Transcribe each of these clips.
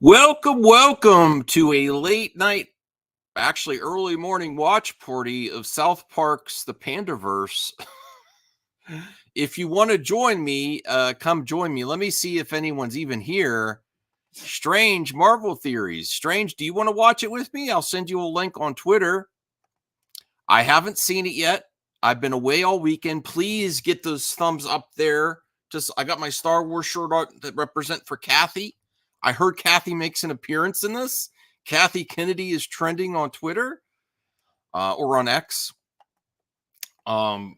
Welcome to a late night, actually early morning watch party of South Park's The Panderverse. If you want to join me, come join me. Let me see if anyone's even here. Strange Marvel Theories. Strange, do you want to watch it with me? I'll send you a link on Twitter. I haven't seen it yet. I've been away all weekend. Please get those thumbs up there. I got my Star Wars shirt on that represent for Kathy. I heard Kathy makes an appearance in this. Kathy Kennedy is trending on Twitter or on X. And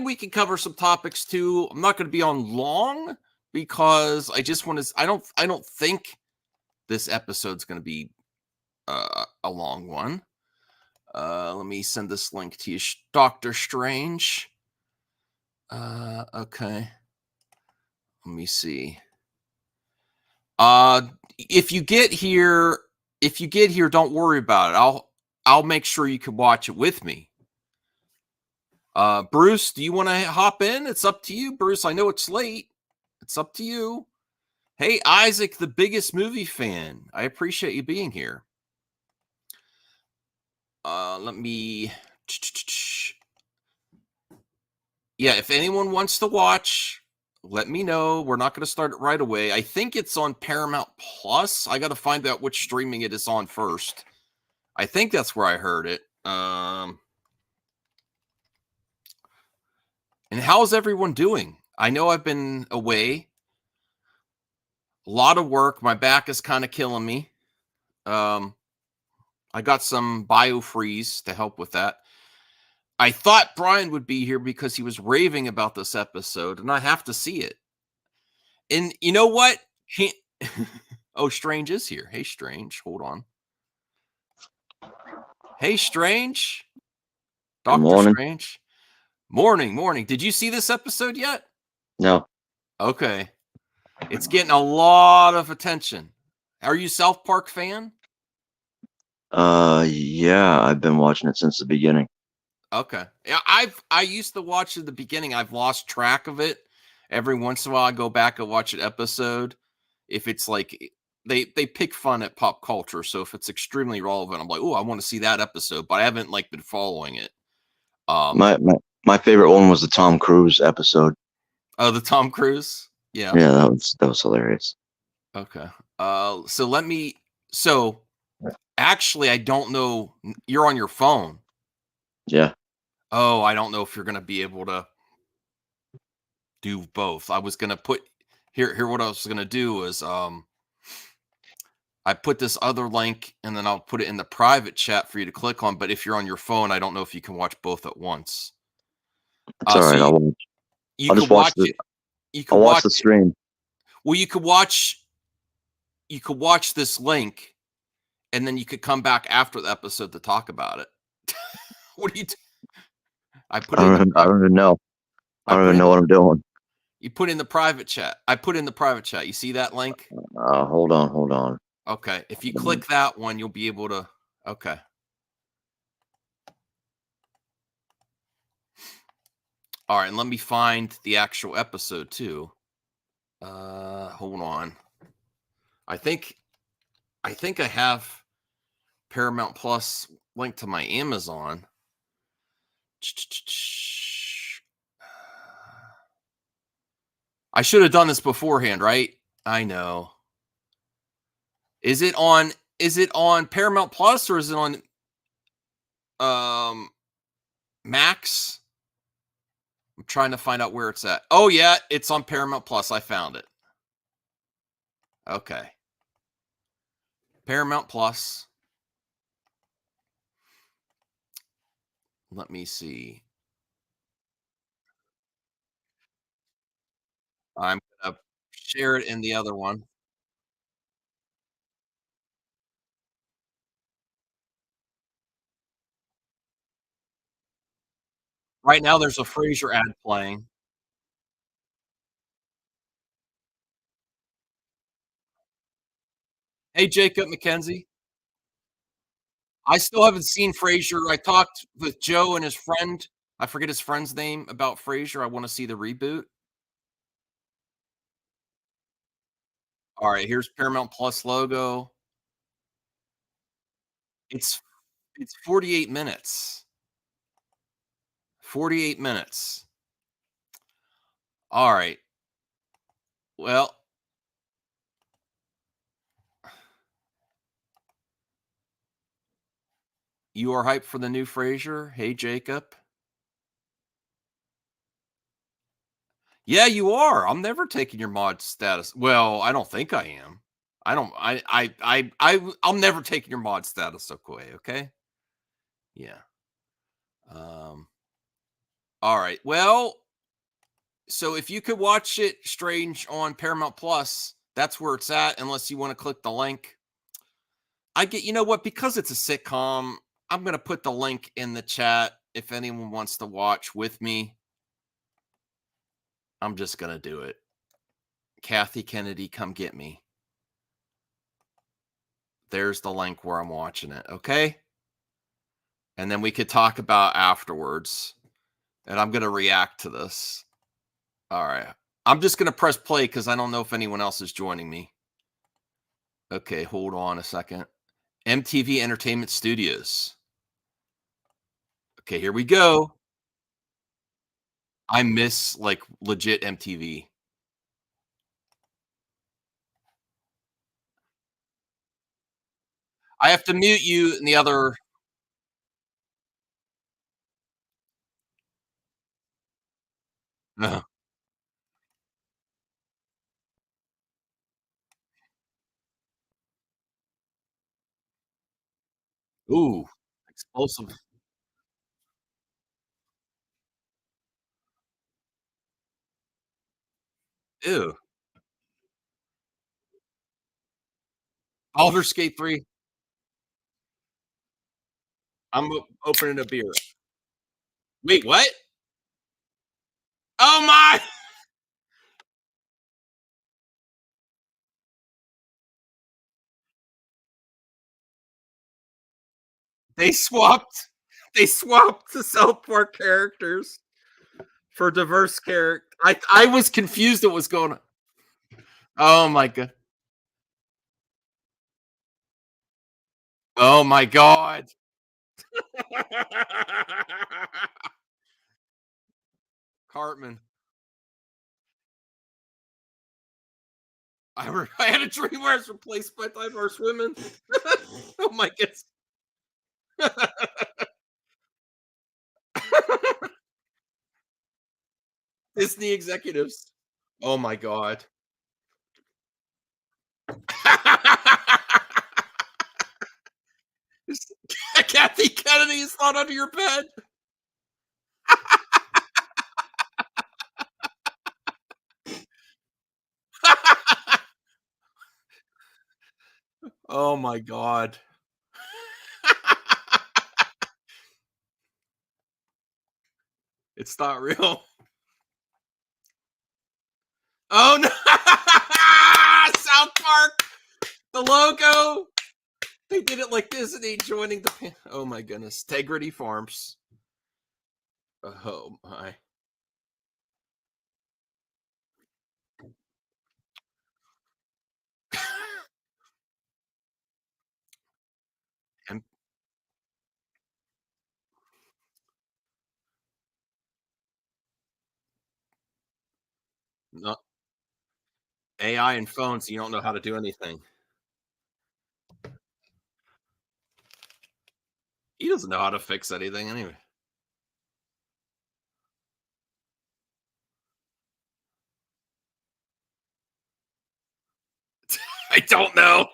we can cover some topics too. I'm not going to be on long because I just want to. I don't think this episode's going to be a long one. Let me send this link to you, Doctor Strange. Okay. Let me see. If you get here, don't worry about it. I'll make sure you can watch it with me. Bruce, do you want to hop in? It's up to you, Bruce. I know it's late. It's up to you. Hey, Isaac, the biggest movie fan. I appreciate you being here. Let me. Yeah, if anyone wants to watch, let me know. We're not going to start it right away. I think it's on Paramount Plus. I got to find out which streaming it is on first. I think that's where I heard it. And how's everyone doing? I know I've been away. A lot of work. My back is kind of killing me. I got some biofreeze to help with that. I thought Brian would be here because he was raving about this episode, and I have to see it. And you know what? Oh, Strange is here. Hey, Strange. Hold on. Hey, Strange. Dr. Strange. Morning. Did you see this episode yet? No. Okay. It's getting a lot of attention. Are you South Park fan? Yeah, I've been watching it since the beginning. Okay. Yeah, I used to watch at the beginning. I've lost track of it. Every once in a while I go back and watch an episode. If it's like they pick fun at pop culture, so if it's extremely relevant, I'm like, "Oh, I want to see that episode," but I haven't been following it. My favorite one was the Tom Cruise episode. Oh, the Tom Cruise? Yeah. Yeah, that was hilarious. Okay. So actually I don't know, you're on your phone. Yeah. Oh, I don't know if you're going to be able to do both. I was going to put here what I was going to do is I put this other link and then I'll put it in the private chat for you to click on, but if you're on your phone, I don't know if you can watch both at once. It's all right. I'll just watch it. I'll watch the stream. Well, you could watch this link and then you could come back after the episode to talk about it. What do you I don't even know. I don't even know what I'm doing. You put in the private chat. I put in the private chat. You see that link? Hold on. Okay. If you click that one, you'll be able to. Okay. All right. And let me find the actual episode too. Hold on. I think I have Paramount Plus linked to my Amazon. I should have done this beforehand, right? I know. Is it on Paramount Plus or is it on Max? I'm trying to find out where it's at. Oh yeah, it's on Paramount Plus. I found it. Okay. Paramount Plus. Let me see. I'm going to share it in the other one. Right now, there's a Frasier ad playing. Hey, Jacob McKenzie. I still haven't seen Frasier. I talked with Joe and his friend. I forget his friend's name about Frasier. I want to see the reboot. All right, here's Paramount Plus logo. It's it's 48 minutes. 48 minutes. All right. Well, you are hyped for the new Frasier? Hey, Jacob. Yeah, you are. I'm never taking your mod status. Well, I don't think I am. I don't. I'm never taking your mod status away. Okay. Yeah. Um. All right. Well, so if you could watch it Strange on Paramount Plus, that's where it's at. Unless you want to click the link. I get. You know what? Because it's a sitcom, I'm gonna put the link in the chat if anyone wants to watch with me. I'm just gonna do it. Kathy Kennedy, come get me. There's the link where I'm watching it. Okay. And then we could talk about afterwards. And I'm going to react to this. All right. I'm just going to press play because I don't know if anyone else is joining me. Okay, hold on a second. MTV Entertainment Studios. Okay, here we go. I miss like legit MTV. I have to mute you and the other. Ooh, explosive. Ew. Alder Skate 3. Opening a beer. Wait, what? Oh my! They swapped. They swapped the South Park characters for diverse character. I was confused. What was going on? Oh my god. Oh my god. Cartman. I had a dream where I was replaced by diverse women. Oh my goodness. Disney executives. Oh my god. Kathy Kennedy is not under your bed. Oh my god. It's not real. Oh no! South Park, the logo. They did it like Disney joining the. Oh my goodness, Integrity Farms. Oh my. And no, AI and phones, you don't know how to do anything. He doesn't know how to fix anything anyway. I don't know.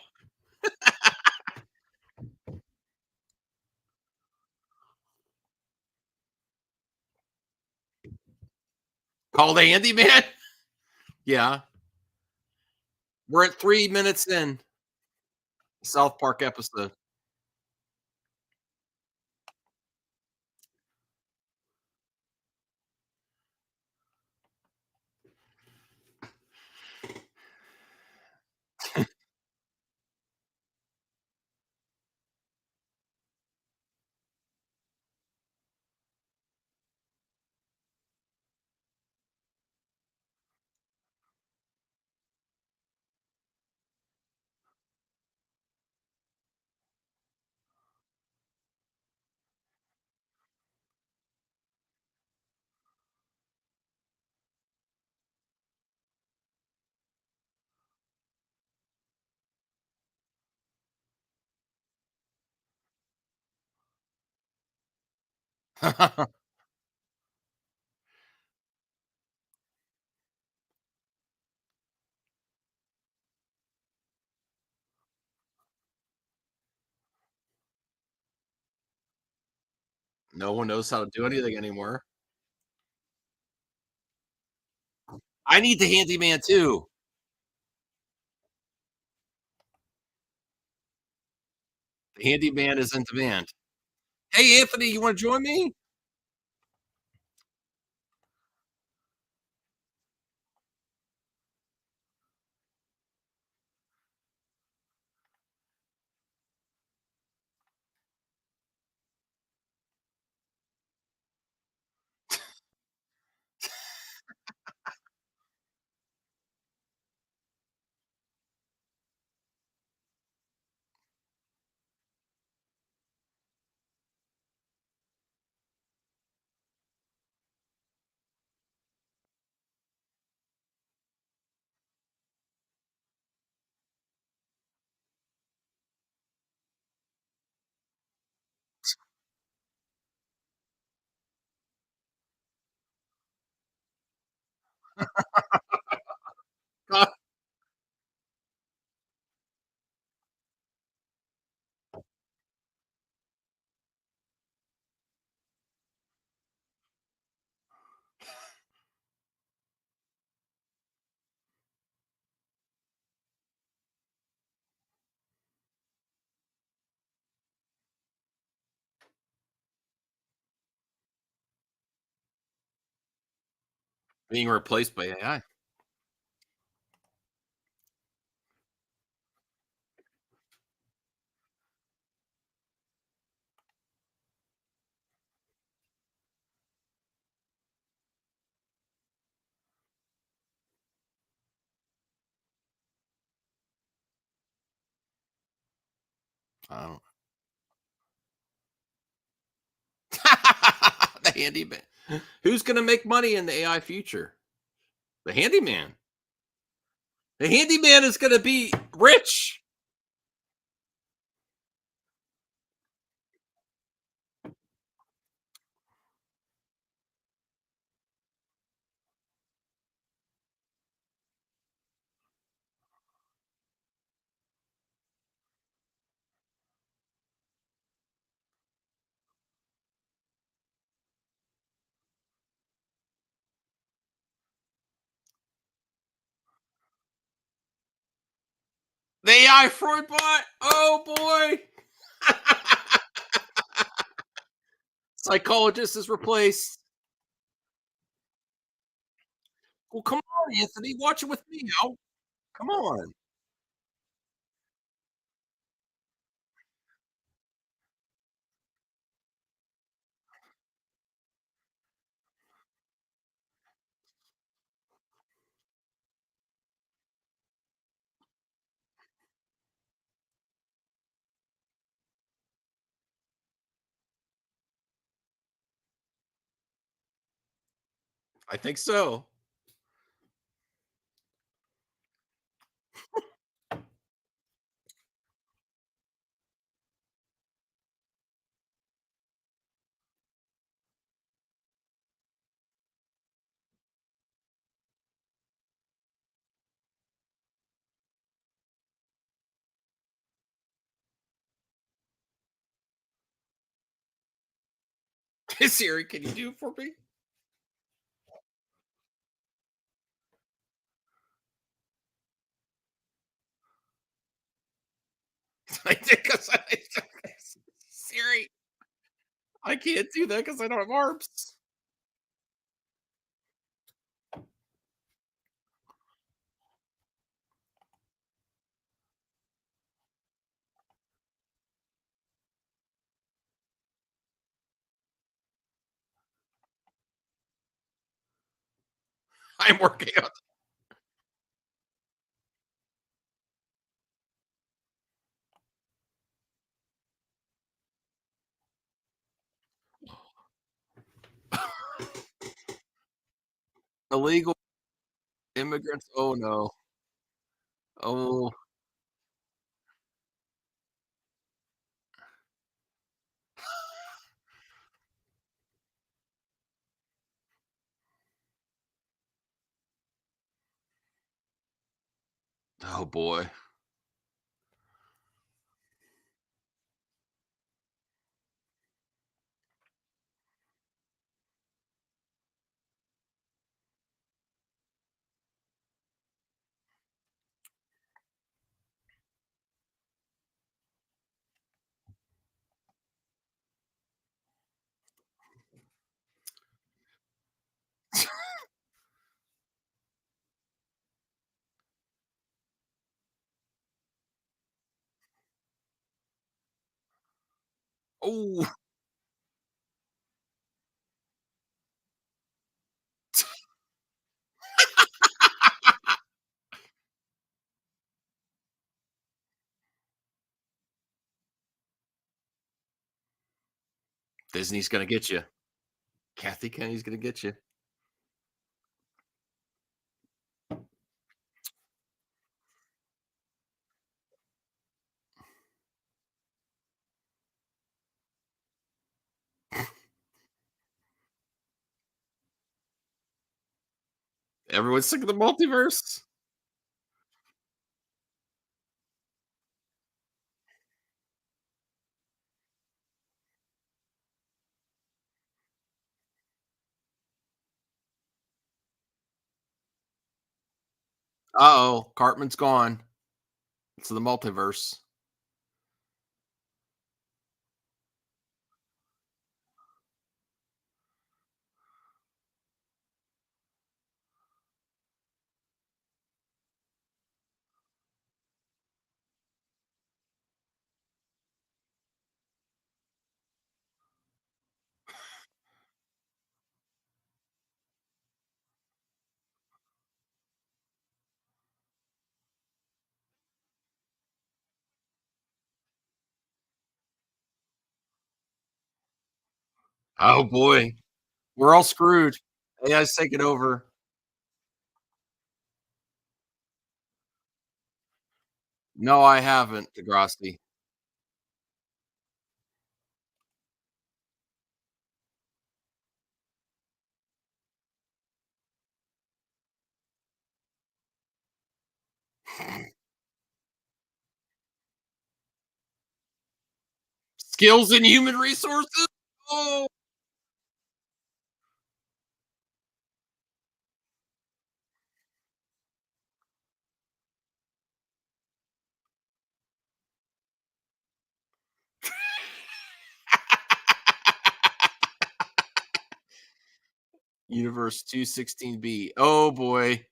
Call the handyman. Yeah, we're at 3 minutes in. South Park episode. No one knows how to do anything anymore. I need the handyman too. The handyman is in demand. "Hey, Anthony, you wanna join me?" Being replaced by AI. I don't The handyman. Who's gonna make money in the AI future? The handyman. The handyman is gonna be rich. The AI fraud bot. Oh boy. Psychologist is replaced. Well, come on, Anthony. Watch it with me now. Come on. I think so. Siri, can you do it for me? I think 'cause Siri, I can't do that because I don't have arms. I'm working on illegal immigrants. Oh no. Oh, Oh boy. Oh, Disney's gonna get you. Kathy Kennedy's gonna get you. Everyone's sick of the multiverse. Uh-oh, Cartman's gone. It's the multiverse. Oh boy. We're all screwed. AI's taking over. No, I haven't, Degrassi. Skills and human resources? Oh, Universe 216B. Oh boy.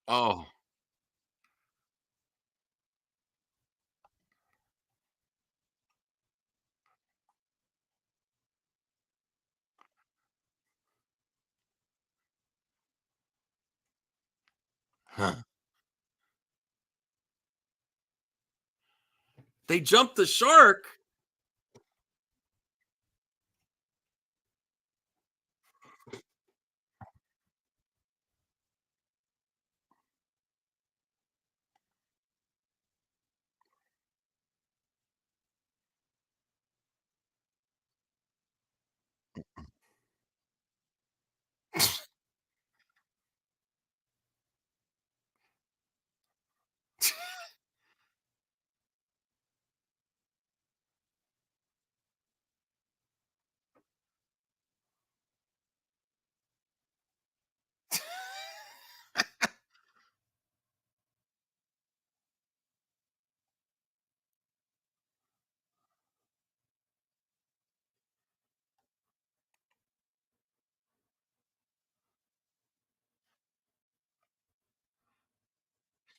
Oh, huh. They jumped the shark.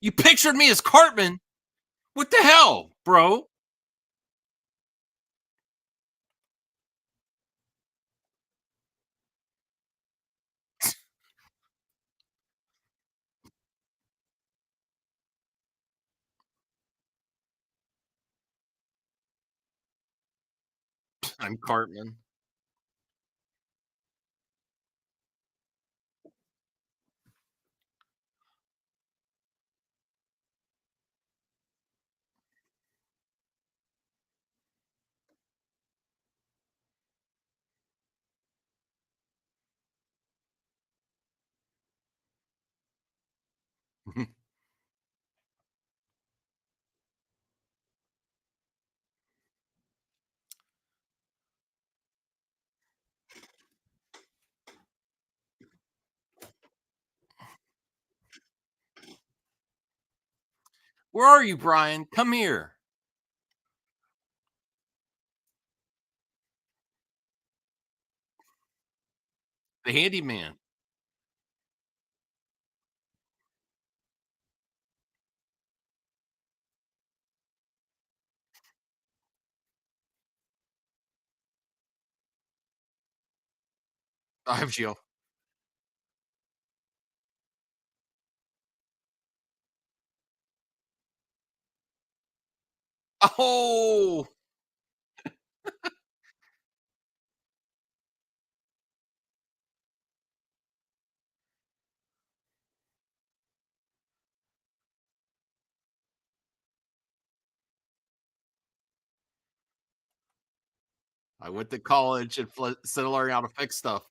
You pictured me as Cartman. What the hell, bro? I'm Cartman. Where are you, Brian? Come here. The handyman. I have you. Oh, I went to college and still learning how to fix stuff.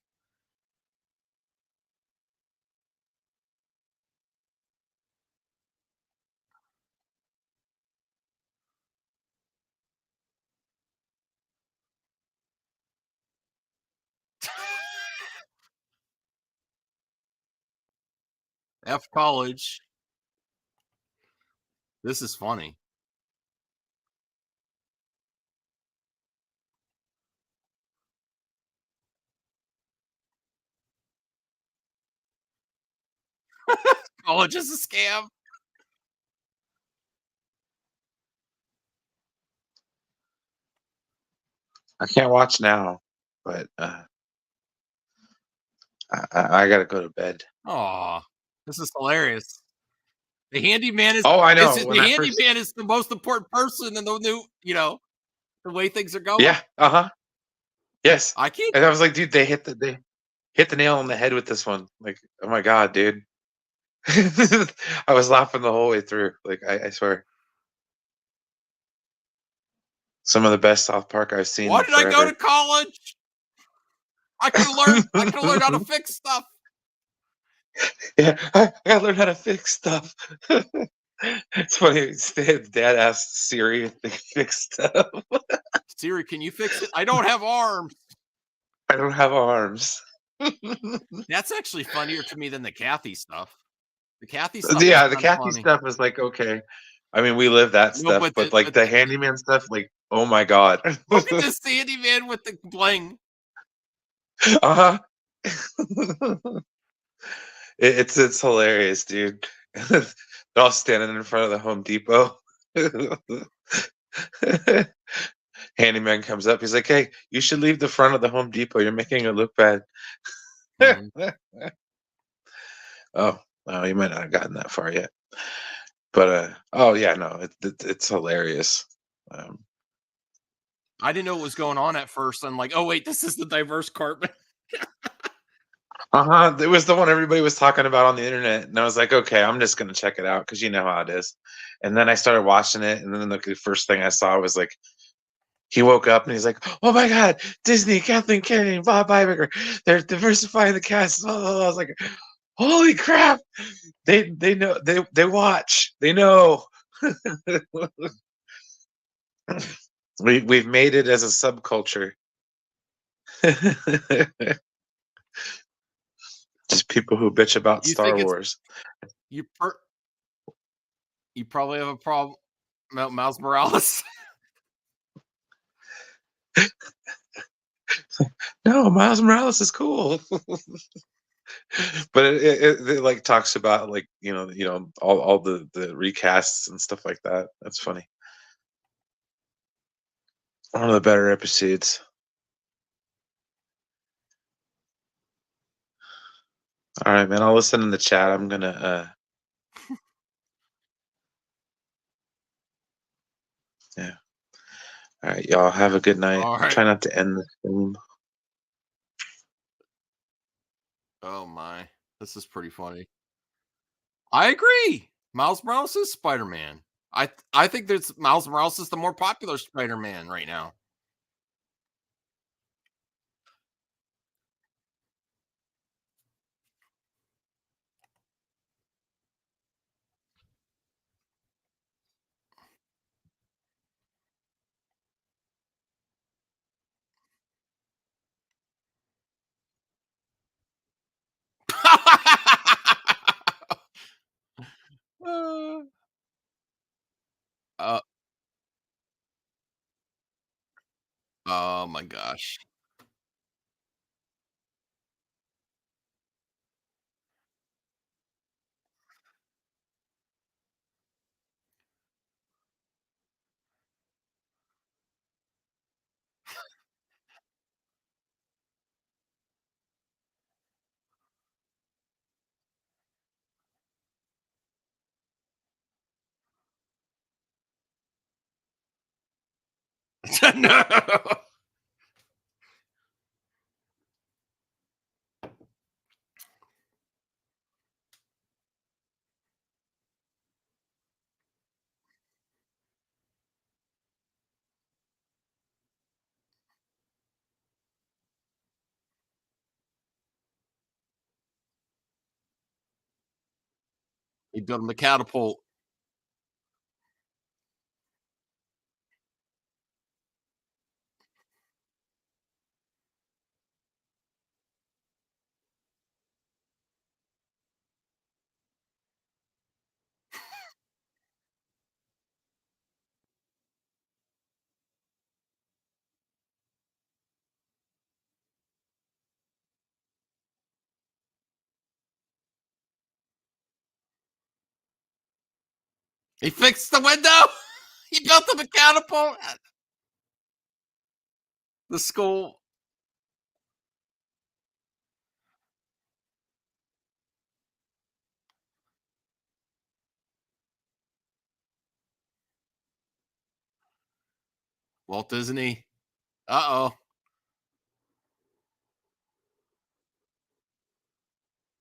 F college. This is funny. College is a scam. I can't watch now, but I gotta go to bed. Aw, this is hilarious. The handyman Oh, I is know. it When the I first, handyman is the most important person in the new, the way things are going. yeah, yes. I can't. And I was like, dude, they hit the nail on the head with this one. Like, oh my god, dude. I was laughing the whole way through. Like, I swear, some of the best South Park I've seen Why in did I go to forever. college? I could have learned. I could have learned how to fix stuff. Yeah, I gotta learn how to fix stuff. It's funny. His dad asked Siri if they fix stuff. Siri, can you fix it? I don't have arms. I don't have arms. That's actually funnier to me than the Kathy stuff. The Kathy stuff is Yeah, the kind of Kathy funny. stuff is like, okay. I mean, we live that No, stuff, but but like the handyman stuff, like, oh my god. look at this handyman with the bling. Uh-huh. It's hilarious, dude. They're all standing in front of the Home Depot. Handyman comes up. He's like, "Hey, you should leave the front of the Home Depot. You're making it look bad." Mhm. Oh, well, you might not have gotten that far yet. But oh yeah, no, it's hilarious. Um, I didn't know what was going on at first. I'm like, oh wait, this is the diverse carpet. It was the one everybody was talking about on the internet, and I was like, okay, I'm just gonna check it out because you know how it is. And then I started watching it, and then the first thing I saw was like he woke up and he's like, "Oh my God, Disney, Kathleen Kennedy, and Bob Iger, they're diversifying the cast." Blah, blah, blah. I was like, "Holy crap! They know they watch they know." We've made it as a subculture. Just people who bitch about You Star think it's Wars. you? You probably have a problem. Miles Morales. No, Miles Morales is cool. But it like talks about like all the recasts and stuff like that. That's funny. One of the better episodes. All right, man. I'll listen in the chat. I'm gonna yeah. All right, y'all have a good night. All right. Try not to end the stream. Oh my, this is pretty funny. I agree. Miles Morales is Spider-Man. I think there's Miles Morales is the more popular Spider-Man right now. Uh, uh, oh my gosh. No. He built him a catapult. He fixed the window. He built him a catapult. The school. Walt Disney. Uh-oh.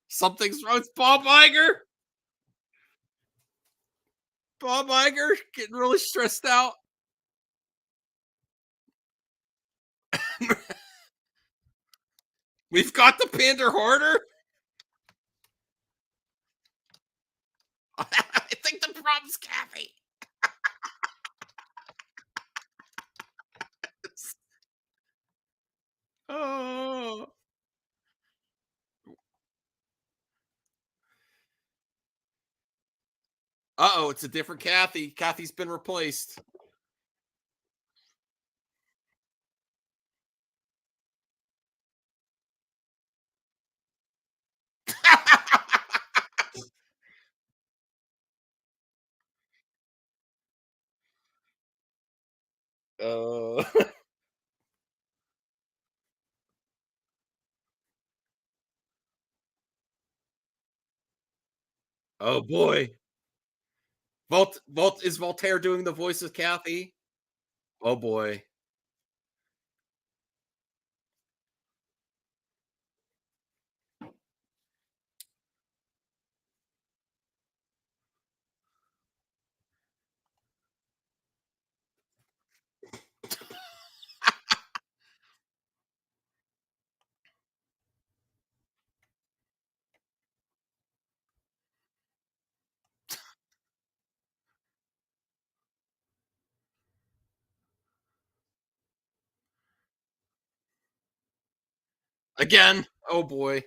Something's wrong. It's Bob Iger. Bob Iger getting really stressed out. We've got the Pander Hoarder. I think the problem's Kathy. Oh. Uh-oh, it's a different Kathy. Kathy's been replaced. Oh. Oh boy. Volt is Voltaire doing the voice of Kathy? Oh boy. Again. Oh boy.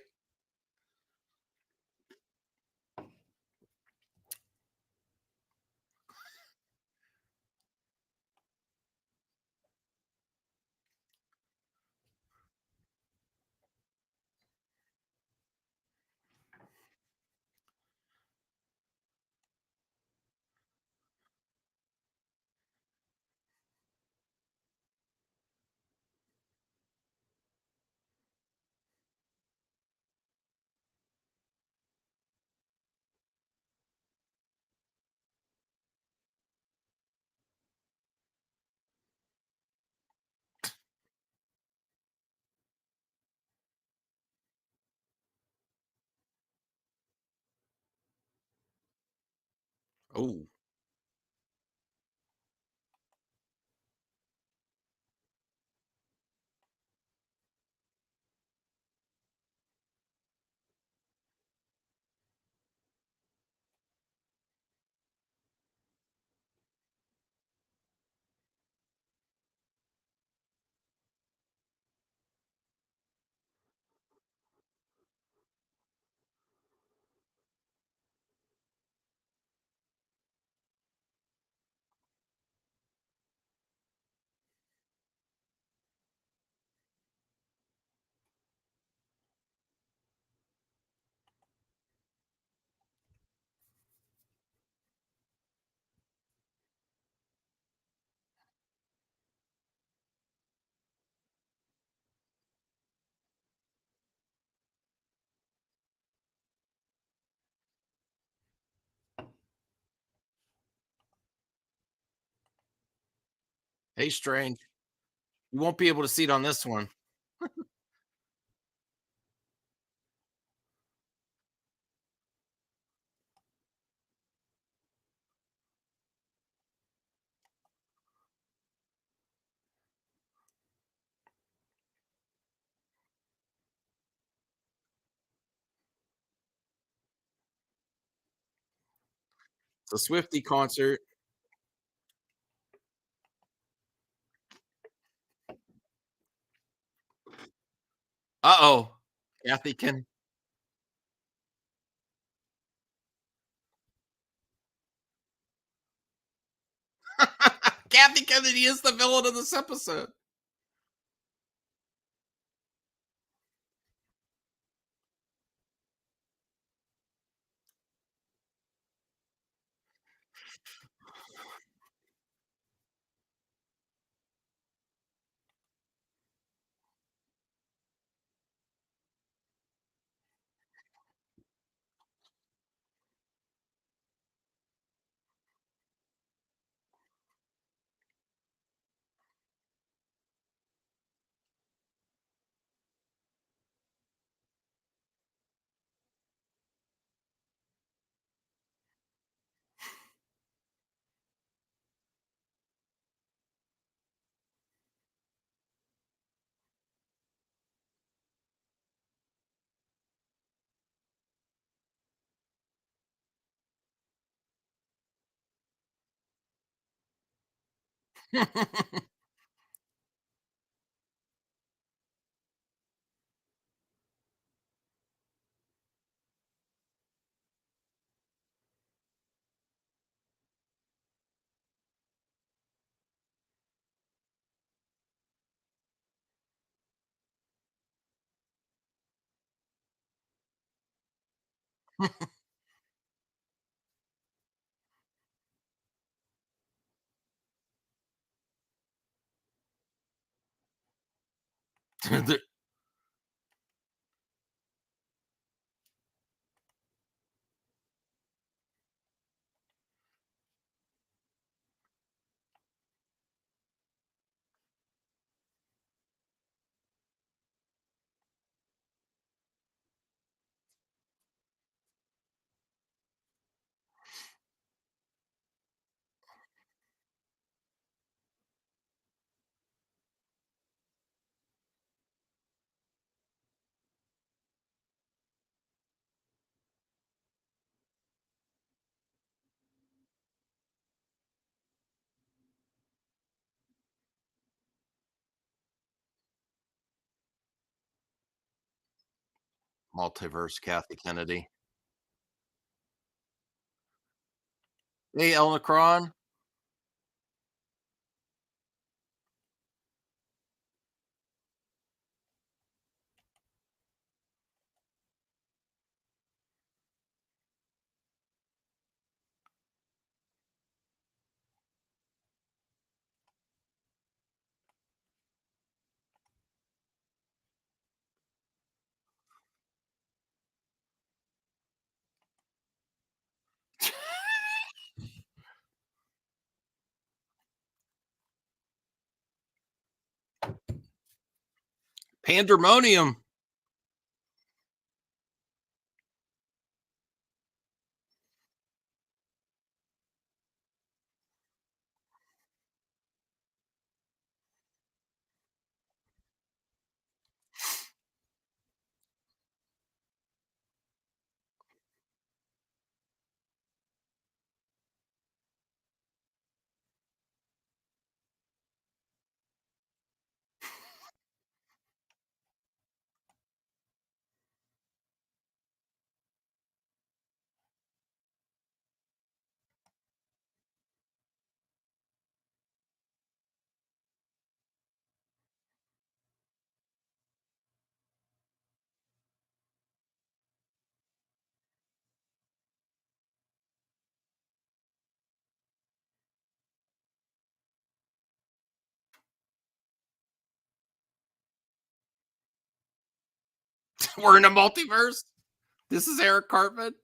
Oh, hey, Strange. You won't be able to see it on this one. It's a Swifty concert. Uh-oh. Kathy can Kathy Kennedy is the villain of this episode. The- Multiverse Kathy Kennedy. Hey, Elnacron. Pandemonium. We're in a multiverse. This is Eric Cartman.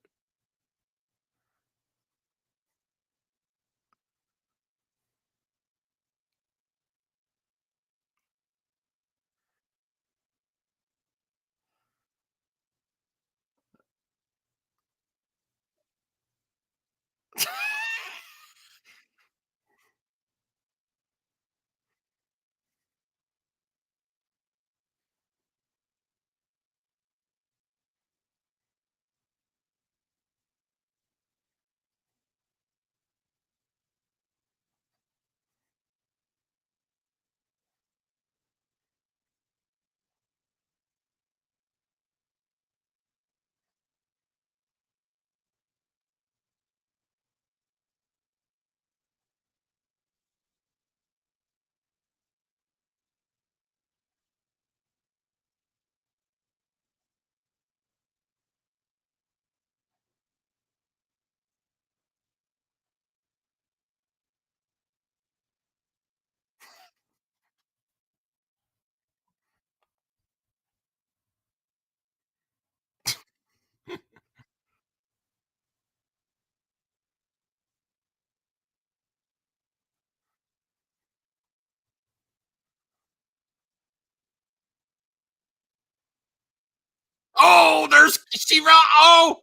Oh, there's She-Ra. Oh,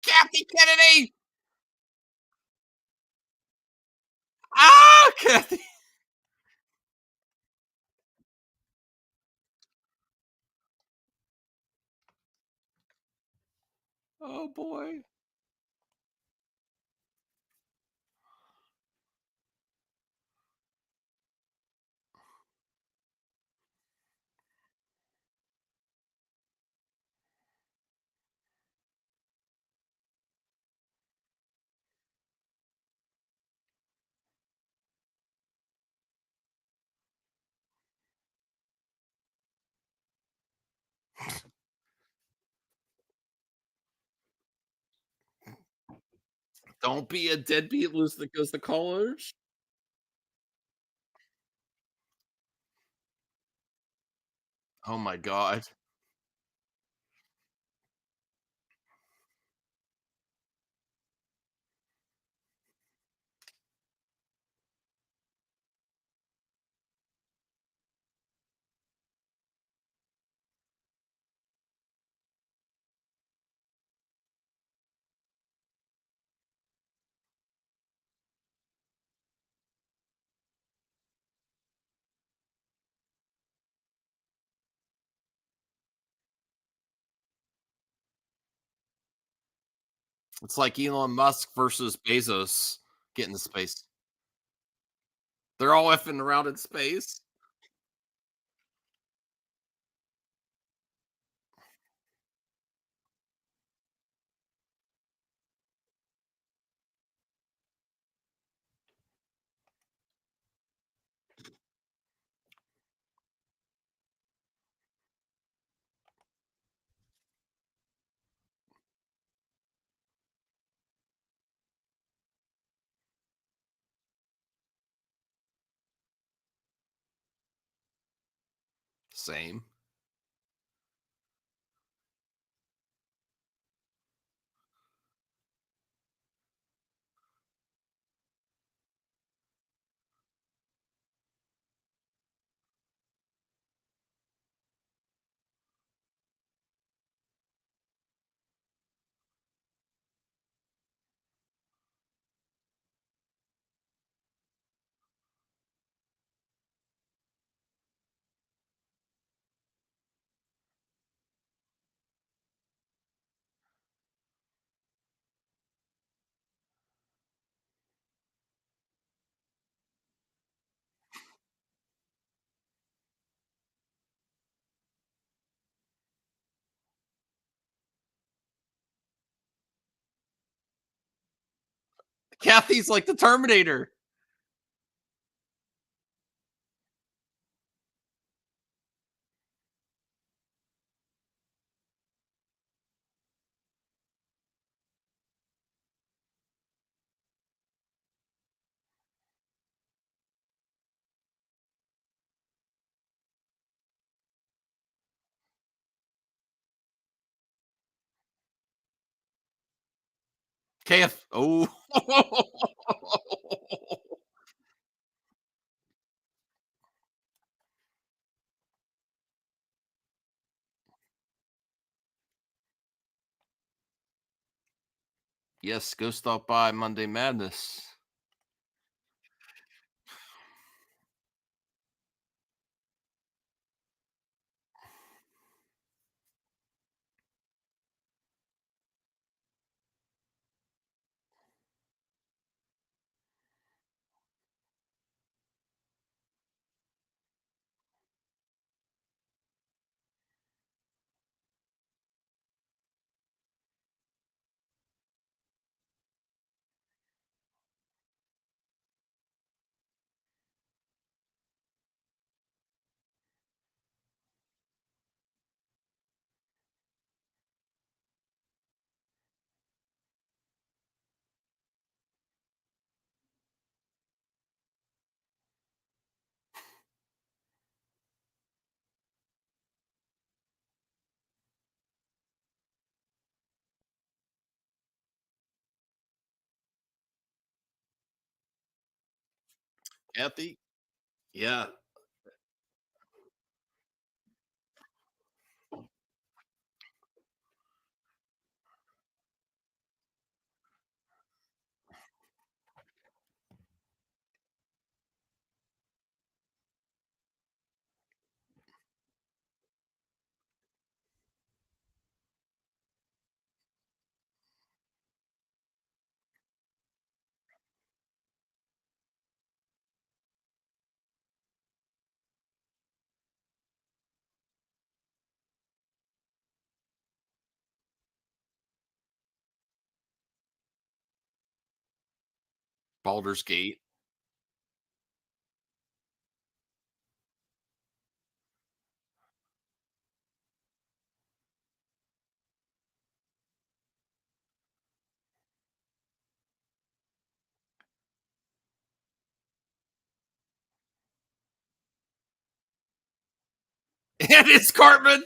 Kathy Kennedy. Ah, Kathy. Oh boy. Don't be a deadbeat loose that goes to college. Oh my god. It's like Elon Musk versus Bezos getting to space. They're all effing around in space. Same. Kathy's like the Terminator. KF. Oh. Yes, go stop by Monday Madness. Kathy? Yeah. Baldur's Gate. And it's Cartman.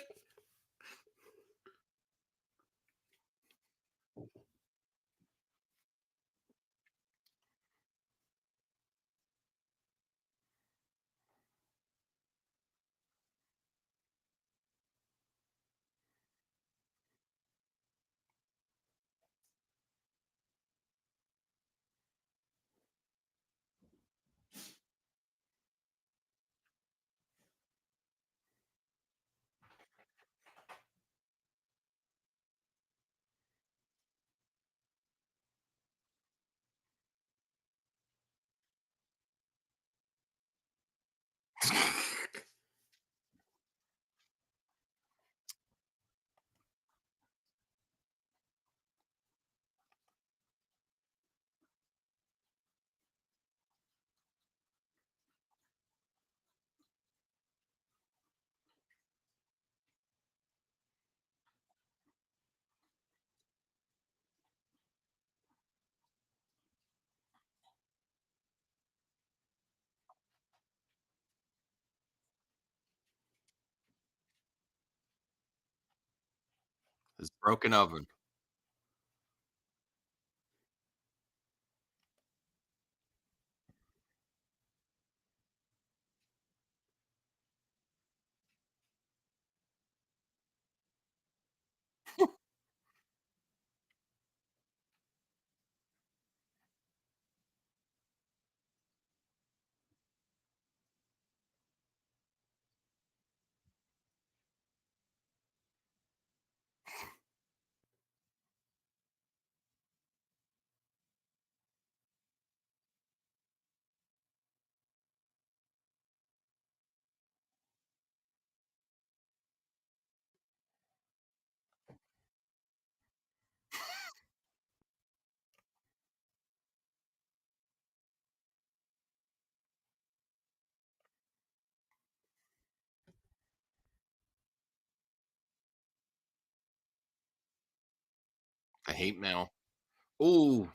His broken oven. I hate mail. Oh,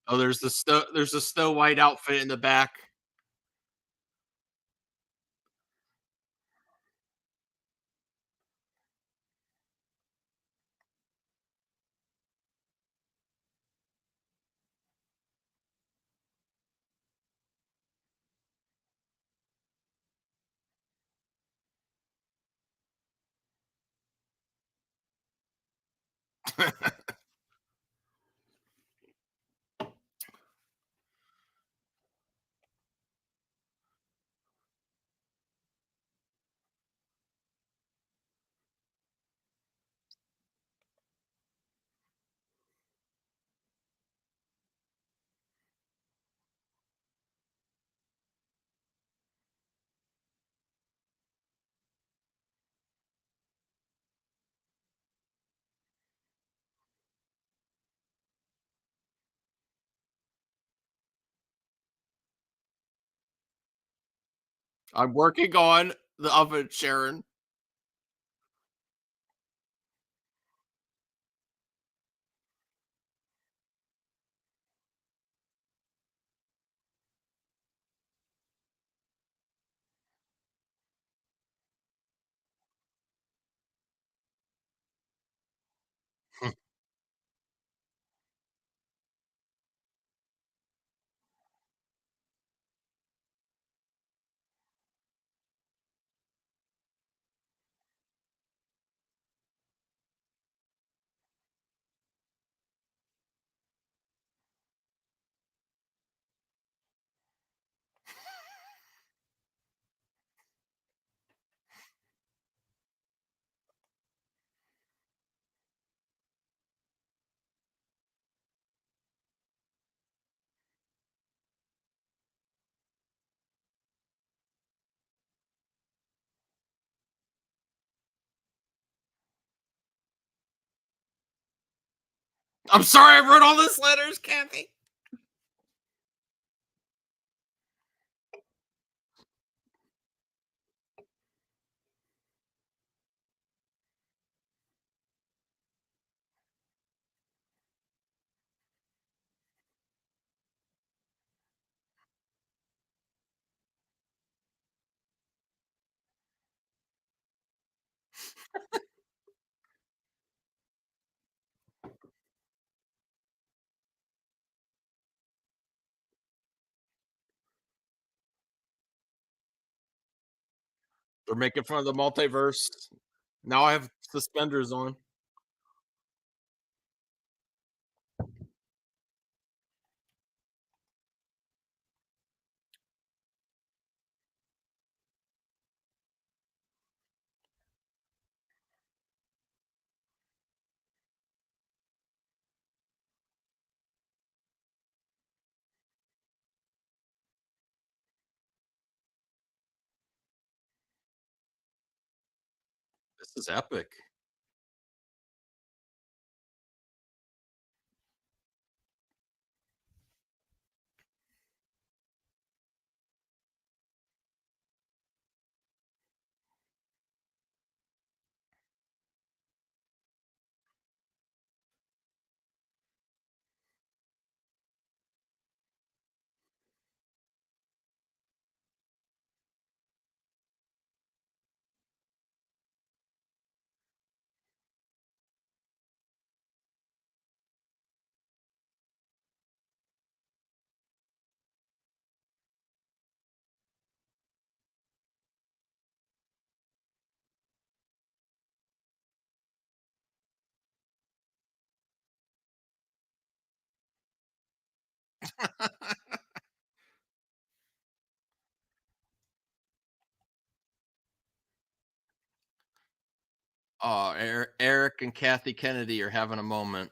Oh, there's the Snow White outfit in the back. I'm working on the oven, Sharon. I'm sorry I wrote all these letters, Kathy. They're making fun of the multiverse. Now I have suspenders on. This is epic. Oh, Eric and Kathy Kennedy are having a moment.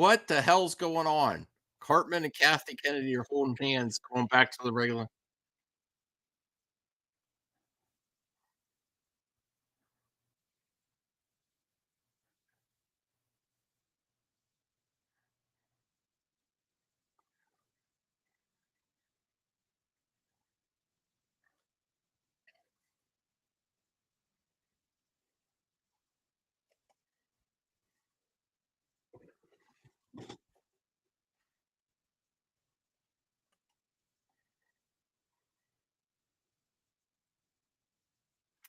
What the hell's going on? Cartman and Kathy Kennedy are holding hands going back to the regular.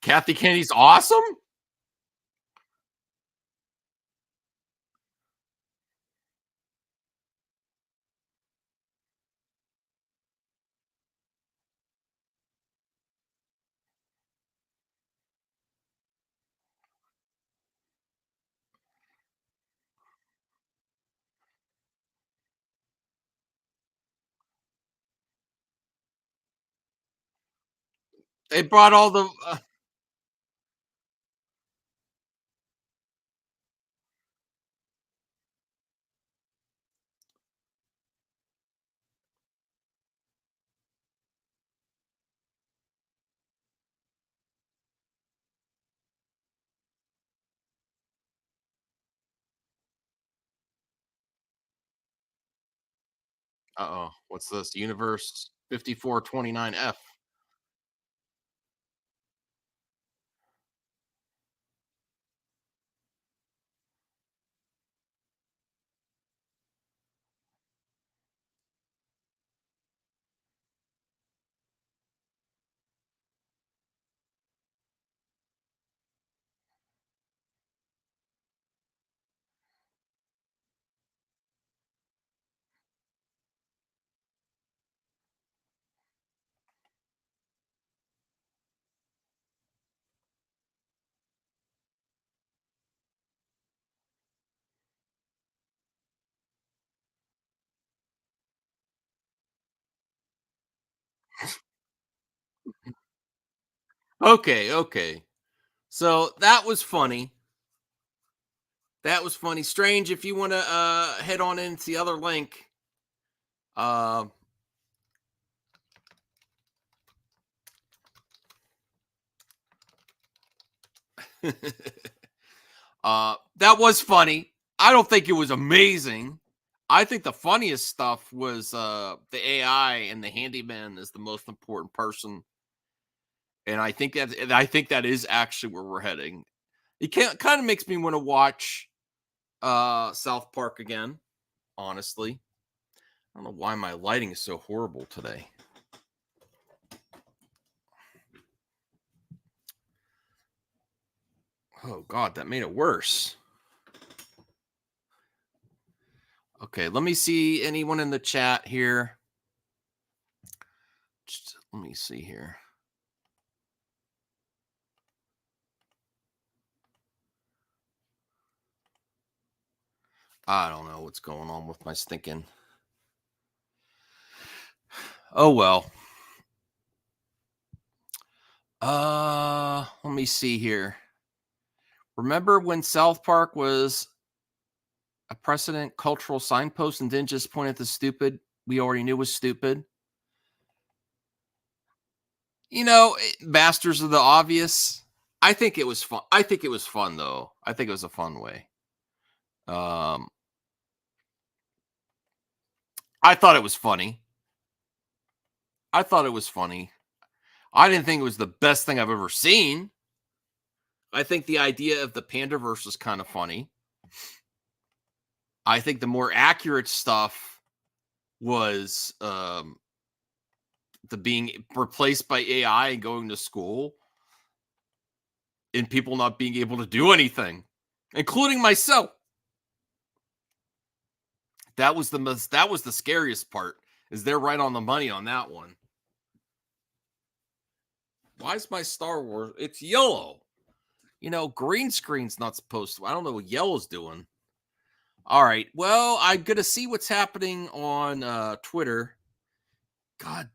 Kathy Kennedy's awesome? They brought all the uh-oh, what's this? Universe 5429F. Okay, okay. So that was funny. That was funny. Strange, if you want to head on into the other link. Uh that was funny. I don't think it was amazing. I think the funniest stuff was the AI and the handyman is the most important person. And I think that is actually where we're heading. It kind of makes me want to watch South Park again, honestly. I don't know why my lighting is so horrible today. Oh god, that made it worse. Okay, let me see anyone in the chat here. Just, let me see here. I don't know what's going on with my stinking. Oh well. Let me see here. Remember when South Park was a precedent cultural signpost and didn't just point at the stupid we already knew was stupid? Masters of the Obvious. I think it was fun. I think it was fun though. I think it was a fun way. Um, I thought it was funny. I thought it was funny. I didn't think it was the best thing I've ever seen. I think the idea of the Panderverse is kind of funny. I think the more accurate stuff was the being replaced by AI and going to school and people not being able to do anything, including myself. That was the scariest part. Is they're right on the money on that one. Why is my Star Wars? It's yellow. Green screen's not supposed to. I don't know what yellow's doing. All right. Well, I'm gonna see what's happening on Twitter. God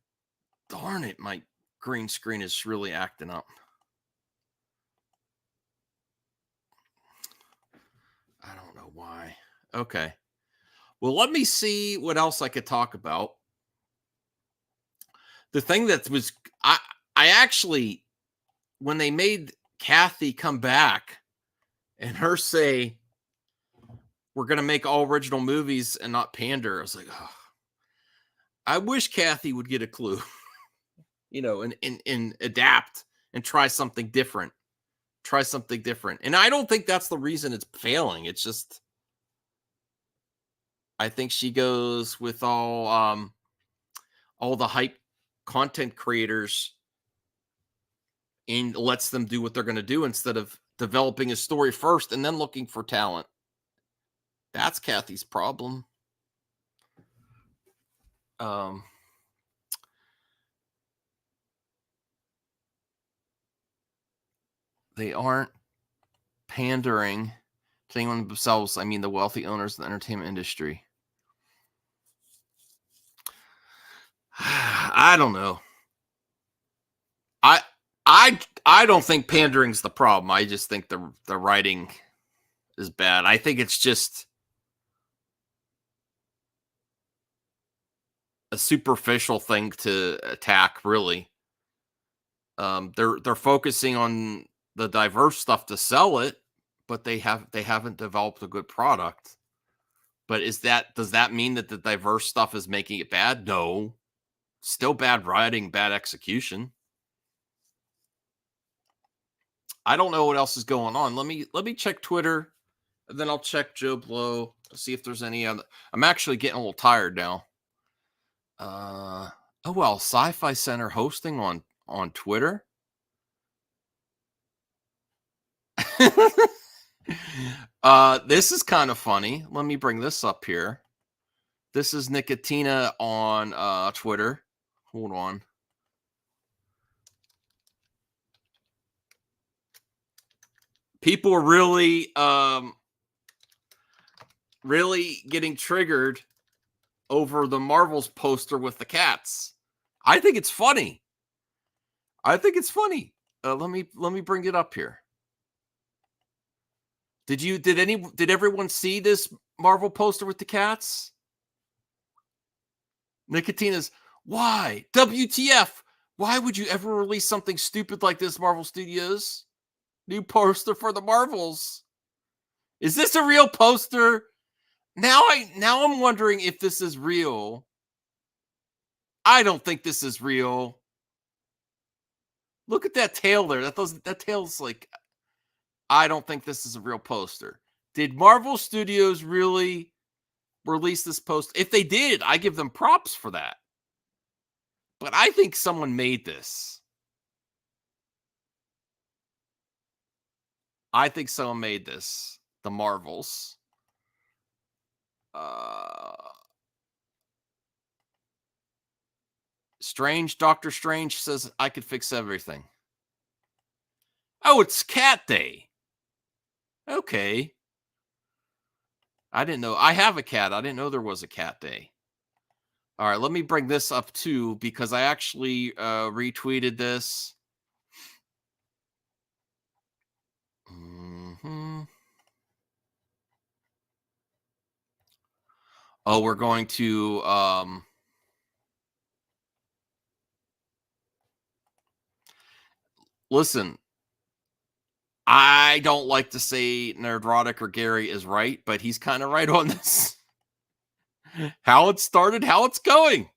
darn it, my green screen is really acting up. I don't know why. Okay. Well, let me see what else I could talk about. The thing that was I actually, when they made Kathy come back and her say, we're going to make all original movies and not pander, I was like, oh, I wish Kathy would get a clue, and adapt and try something different. And I don't think that's the reason it's failing. It's just, I think she goes with all the hype content creators and lets them do what they're going to do instead of developing a story first and then looking for talent. That's Kathy's problem. They aren't pandering to anyone themselves. I mean, the wealthy owners of the entertainment industry. I don't know. I don't think pandering's the problem. I just think the writing is bad. I think it's just a superficial thing to attack, really. They're focusing on the diverse stuff to sell it, but they haven't developed a good product. But does that mean that the diverse stuff is making it bad? No. Still bad writing, bad execution. I don't know what else is going on. Let me check Twitter, and then I'll check Joe Blow to see if there's any other. I'm actually getting a little tired now. Oh well, Sci-Fi Center hosting on Twitter. This is kind of funny. Let me bring this up here. This is Nicotina on Twitter. Hold on. People are really getting triggered over the Marvels poster with the cats. I think it's funny. Let me bring it up here. Did everyone see this Marvel poster with the cats? Nicotina's, why? WTF? Why would you ever release something stupid like this, Marvel Studios? New poster for the Marvels. Is this a real poster? Now I'm wondering if this is real. I don't think this is real. Look at that tail there. That tail's like, I don't think this is a real poster. Did Marvel Studios really release this poster? If they did, I give them props for that. But I think someone made this. The Marvels. Doctor Strange says I could fix everything. Oh, it's Cat Day. Okay. I didn't know. I have a cat. I didn't know there was a Cat Day. All right, let me bring this up too, because I actually retweeted this. Oh, we're going to listen. I don't like to say Nerdrotic or Gary is right, but he's kind of right on this. How it started, how it's going.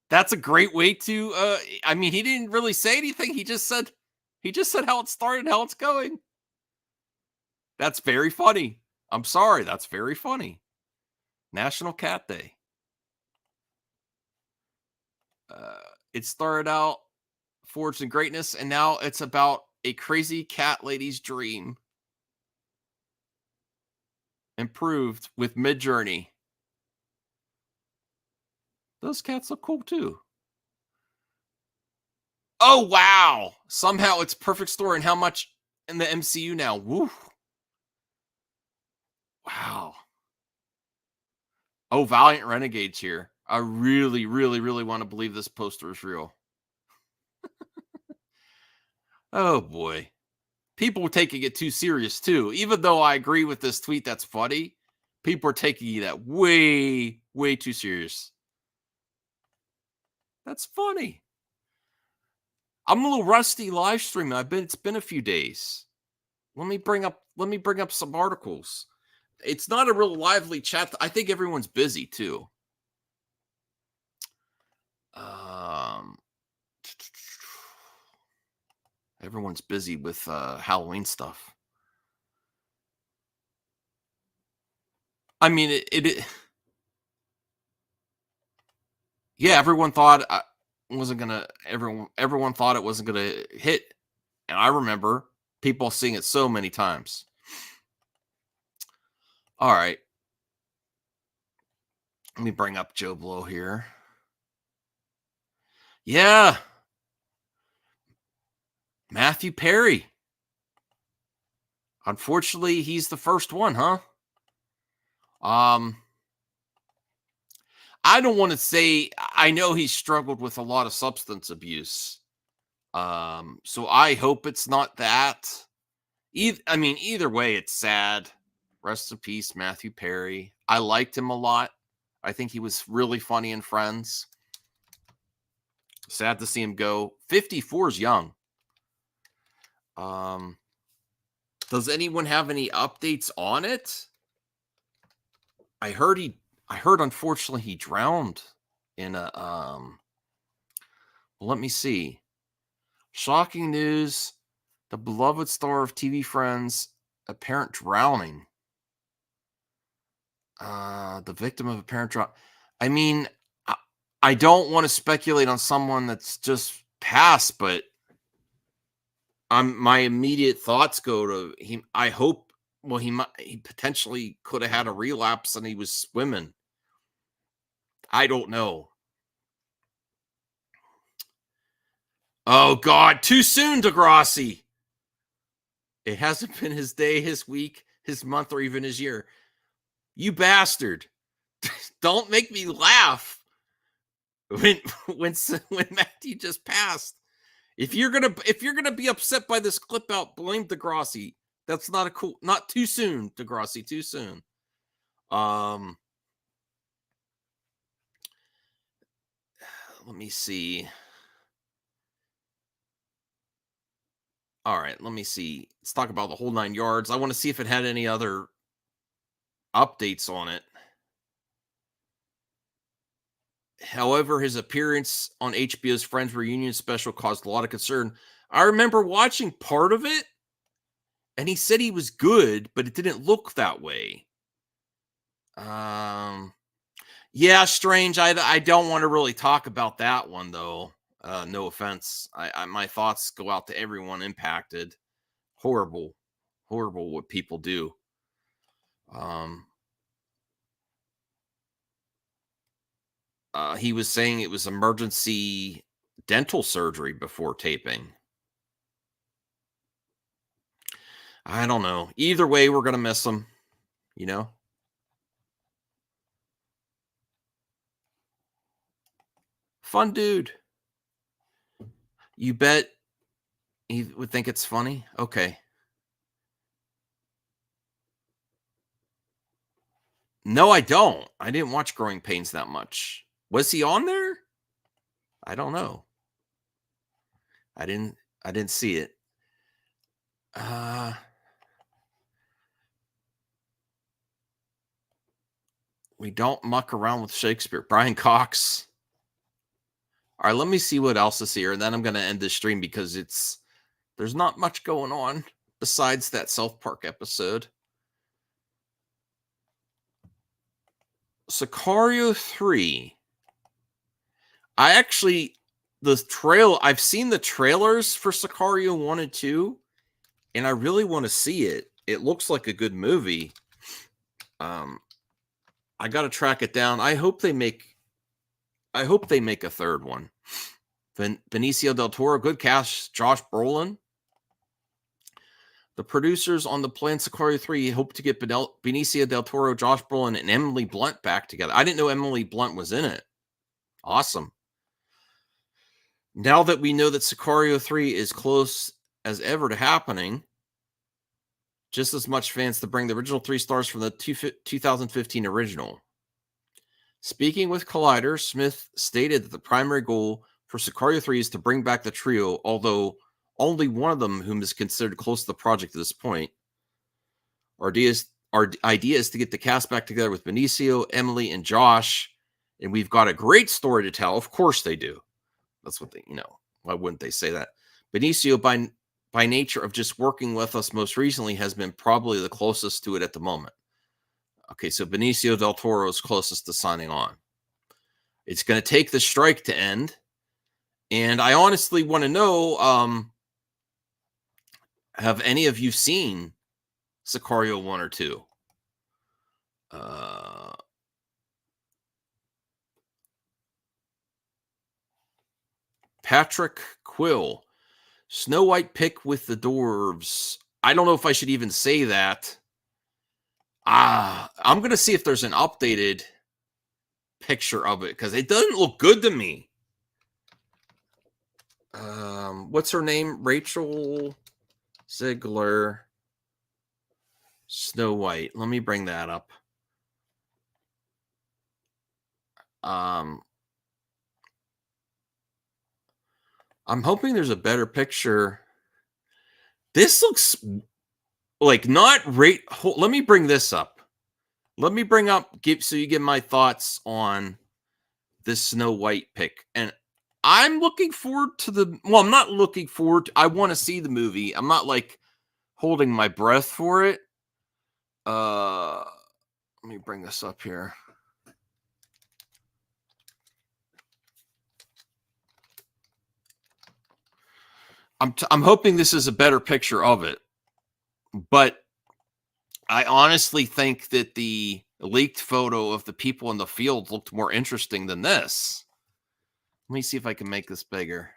That's a great way to I mean, he didn't really say anything. He just said how it started, how it's going. That's very funny. I'm sorry, that's very funny. National Cat Day. It started out forged in greatness, and now it's about a crazy cat lady's dream. Improved with Midjourney. Those cats look cool too. Oh, wow. Somehow it's perfect story and how much in the MCU now. Woo. Wow. Oh, Valiant Renegades here. I really, really, really want to believe this poster is real. Oh, boy. People were taking it too serious, too. Even though I agree with this tweet, that's funny. People are taking that way, way too serious. That's funny. I'm a little rusty live streaming. It's been a few days. Let me bring up some articles. It's not a real lively chat. I think everyone's busy too. Everyone's busy with Halloween stuff. I mean, yeah, everyone thought I wasn't gonna. Everyone thought it wasn't gonna hit, and I remember people seeing it so many times. All right, let me bring up Joe Blow here. Yeah, Matthew Perry. Unfortunately, he's the first one, huh? I don't want to say, I know he's struggled with a lot of substance abuse. So I hope it's not that. Either way, it's sad. Rest in peace, Matthew Perry. I liked him a lot. I think he was really funny in Friends. Sad to see him go. 54 is young. Does anyone have any updates on it? I heard unfortunately he drowned in a well, let me see. Shocking news. The beloved star of TV Friends, apparent drowning. The victim of apparent drowning. I mean, I don't want to speculate on someone that's just passed, but my immediate thoughts go to him. I hope. Well, he potentially could have had a relapse and he was swimming. I don't know. Oh God, too soon, Degrassi. It hasn't been his day, his week, his month, or even his year. You bastard. Don't make me laugh when Matthew just passed. If you're gonna be upset by this clip out, blame Degrassi. That's not too soon, Degrassi, too soon. Let me see. All right, let me see. Let's talk about the whole 9 yards. I want to see if it had any other updates on it. However, his appearance on HBO's Friends reunion special caused a lot of concern. I remember watching part of it, and he said he was good, but it didn't look that way. Yeah, strange. I don't want to really talk about that one though. No offense. My thoughts go out to everyone impacted. Horrible what people do. He was saying it was emergency dental surgery before taping. I don't know. Either way, we're going to miss him, you know? Fun dude. You bet he would think it's funny? Okay. No, I don't. I didn't watch Growing Pains that much. Was he on there? I don't know. I didn't see it. We don't muck around with Shakespeare. Brian Cox. All right, let me see what else is here, and then I'm going to end this stream because there's not much going on besides that South Park episode. Sicario 3. I've seen the trailers for Sicario 1 and 2, and I really want to see it. It looks like a good movie. I got to track it down. I hope they make a third one. Benicio del Toro, good cast. Josh Brolin. The producers on the planned Sicario 3 hope to get Benicio del Toro, Josh Brolin, and Emily Blunt back together. I didn't know Emily Blunt was in it. Awesome. Now that we know that Sicario 3 is close as ever to happening, just as much fans to bring the original 3 stars from the 2015 original. Speaking with Collider, Smith stated that the primary goal for Sicario 3 is to bring back the trio, although only one of them whom is considered close to the project at this point. Our idea is to get the cast back together with Benicio, Emily, and Josh, and we've got a great story to tell. Of course they do. That's what they, why wouldn't they say that? Benicio, by nature of just working with us most recently, has been probably the closest to it at the moment. Okay, so Benicio del Toro is closest to signing on. It's going to take the strike to end, and I honestly want to know, have any of you seen Sicario 1 or 2? Patrick Quill, Snow White pick with the dwarves. I don't know if I should even say that. I'm going to see if there's an updated picture of it, because it doesn't look good to me. What's her name? Rachel Zegler. Snow White. Let me bring that up. I'm hoping there's a better picture. This looks like not right. Let me bring this up. Let me bring up, so you get my thoughts on this Snow White pick. And I'm looking forward to I'm not looking forward I want to see the movie. I'm not like holding my breath for it. Let me bring this up here. I'm hoping this is a better picture of it, but I honestly think that the leaked photo of the people in the field looked more interesting than this. Let me see if I can make this bigger.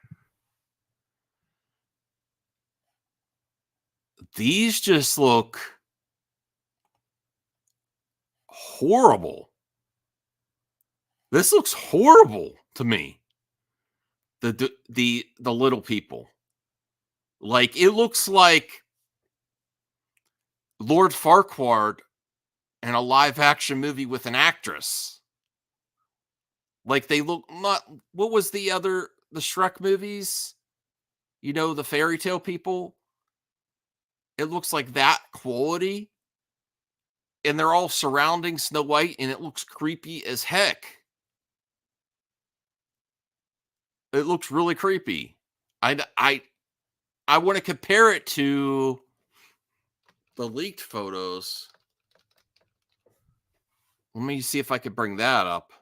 These just look horrible. This looks horrible to me. The little people. Like, it looks like Lord Farquaad in a live action movie with an actress. Like, they look not, what was the Shrek movies? The fairy tale people? It looks like that quality. And they're all surrounding Snow White, and it looks creepy as heck. It looks really creepy. I want to compare it to the leaked photos. Let me see if I could bring that up.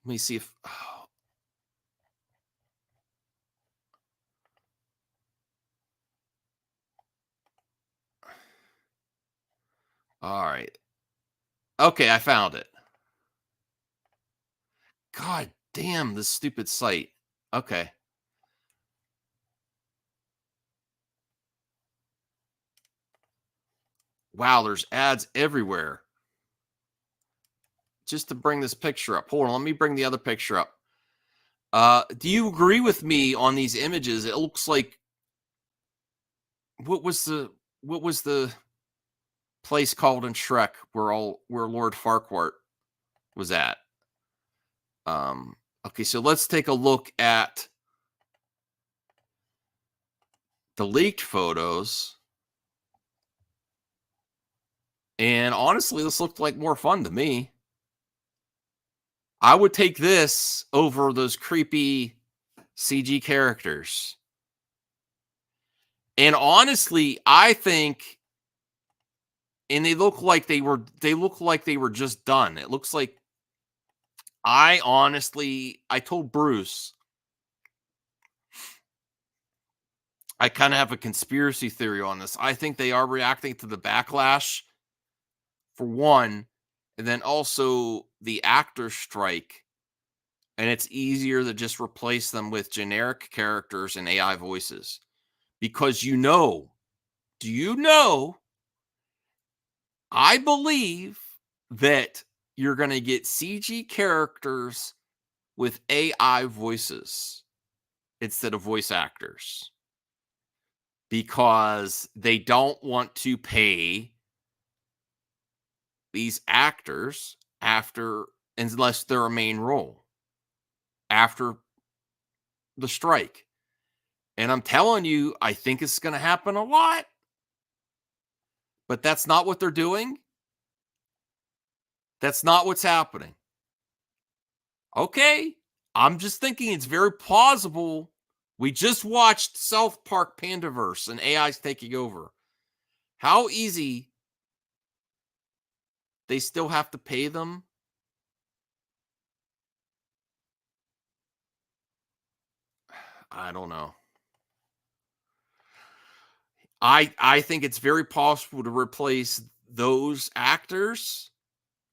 Let me see if... All right. Okay, I found it. God damn, this stupid site. Okay. Wow, there's ads everywhere. Just to bring this picture up. Hold on, let me bring the other picture up. Do you agree with me on these images? It looks like... What was the place called in Shrek where Lord Farquaad was at? Okay, so let's take a look at the leaked photos. And honestly, this looked like more fun to me. I would take this over those creepy CG characters. And honestly, I think, and they look like they were just done. It looks like, I told Bruce, I kind of have a conspiracy theory on this. I think they are reacting to the backlash, for one, and then also the actor strike. And it's easier to just replace them with generic characters and AI voices. Because do you know, I believe that you're going to get CG characters with AI voices instead of voice actors because they don't want to pay these actors unless they're a main role after the strike. And I'm telling you, I think it's going to happen a lot. But that's not what they're doing. That's not what's happening. Okay. I'm just thinking it's very plausible. We just watched South Park Panderverse and AI's taking over. How easy they still have to pay them? I don't know. I think it's very possible to replace those actors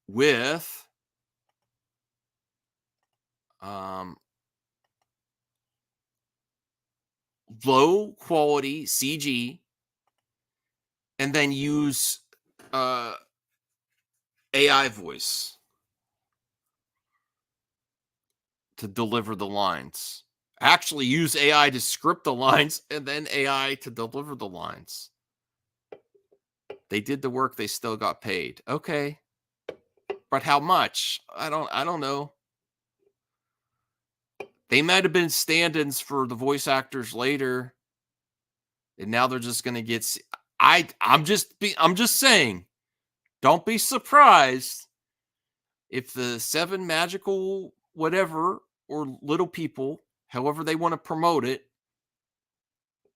with low quality CG and then use AI voice to deliver the lines. Actually use AI to script the lines and then AI to deliver the lines. They did the work, they still got paid. Okay. But how much? I don't know. They might have been stand-ins for the voice actors later. And now they're just going to get I'm just saying, don't be surprised if the 7 magical whatever or little people, however they want to promote it.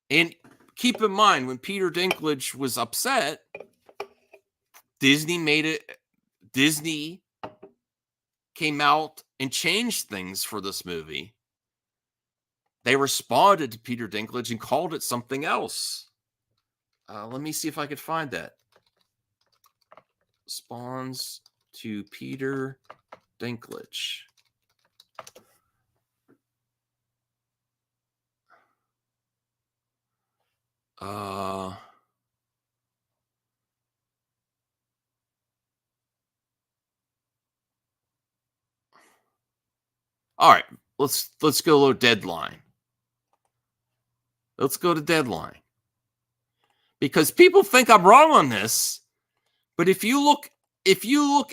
And keep in mind, when Peter Dinklage was upset, Disney came out and changed things for this movie. They responded to Peter Dinklage and called it something else. Let me see if I could find that. Responds to Peter Dinklage. All right, let's go to Deadline. Let's go to Deadline. Because people think I'm wrong on this, but if you look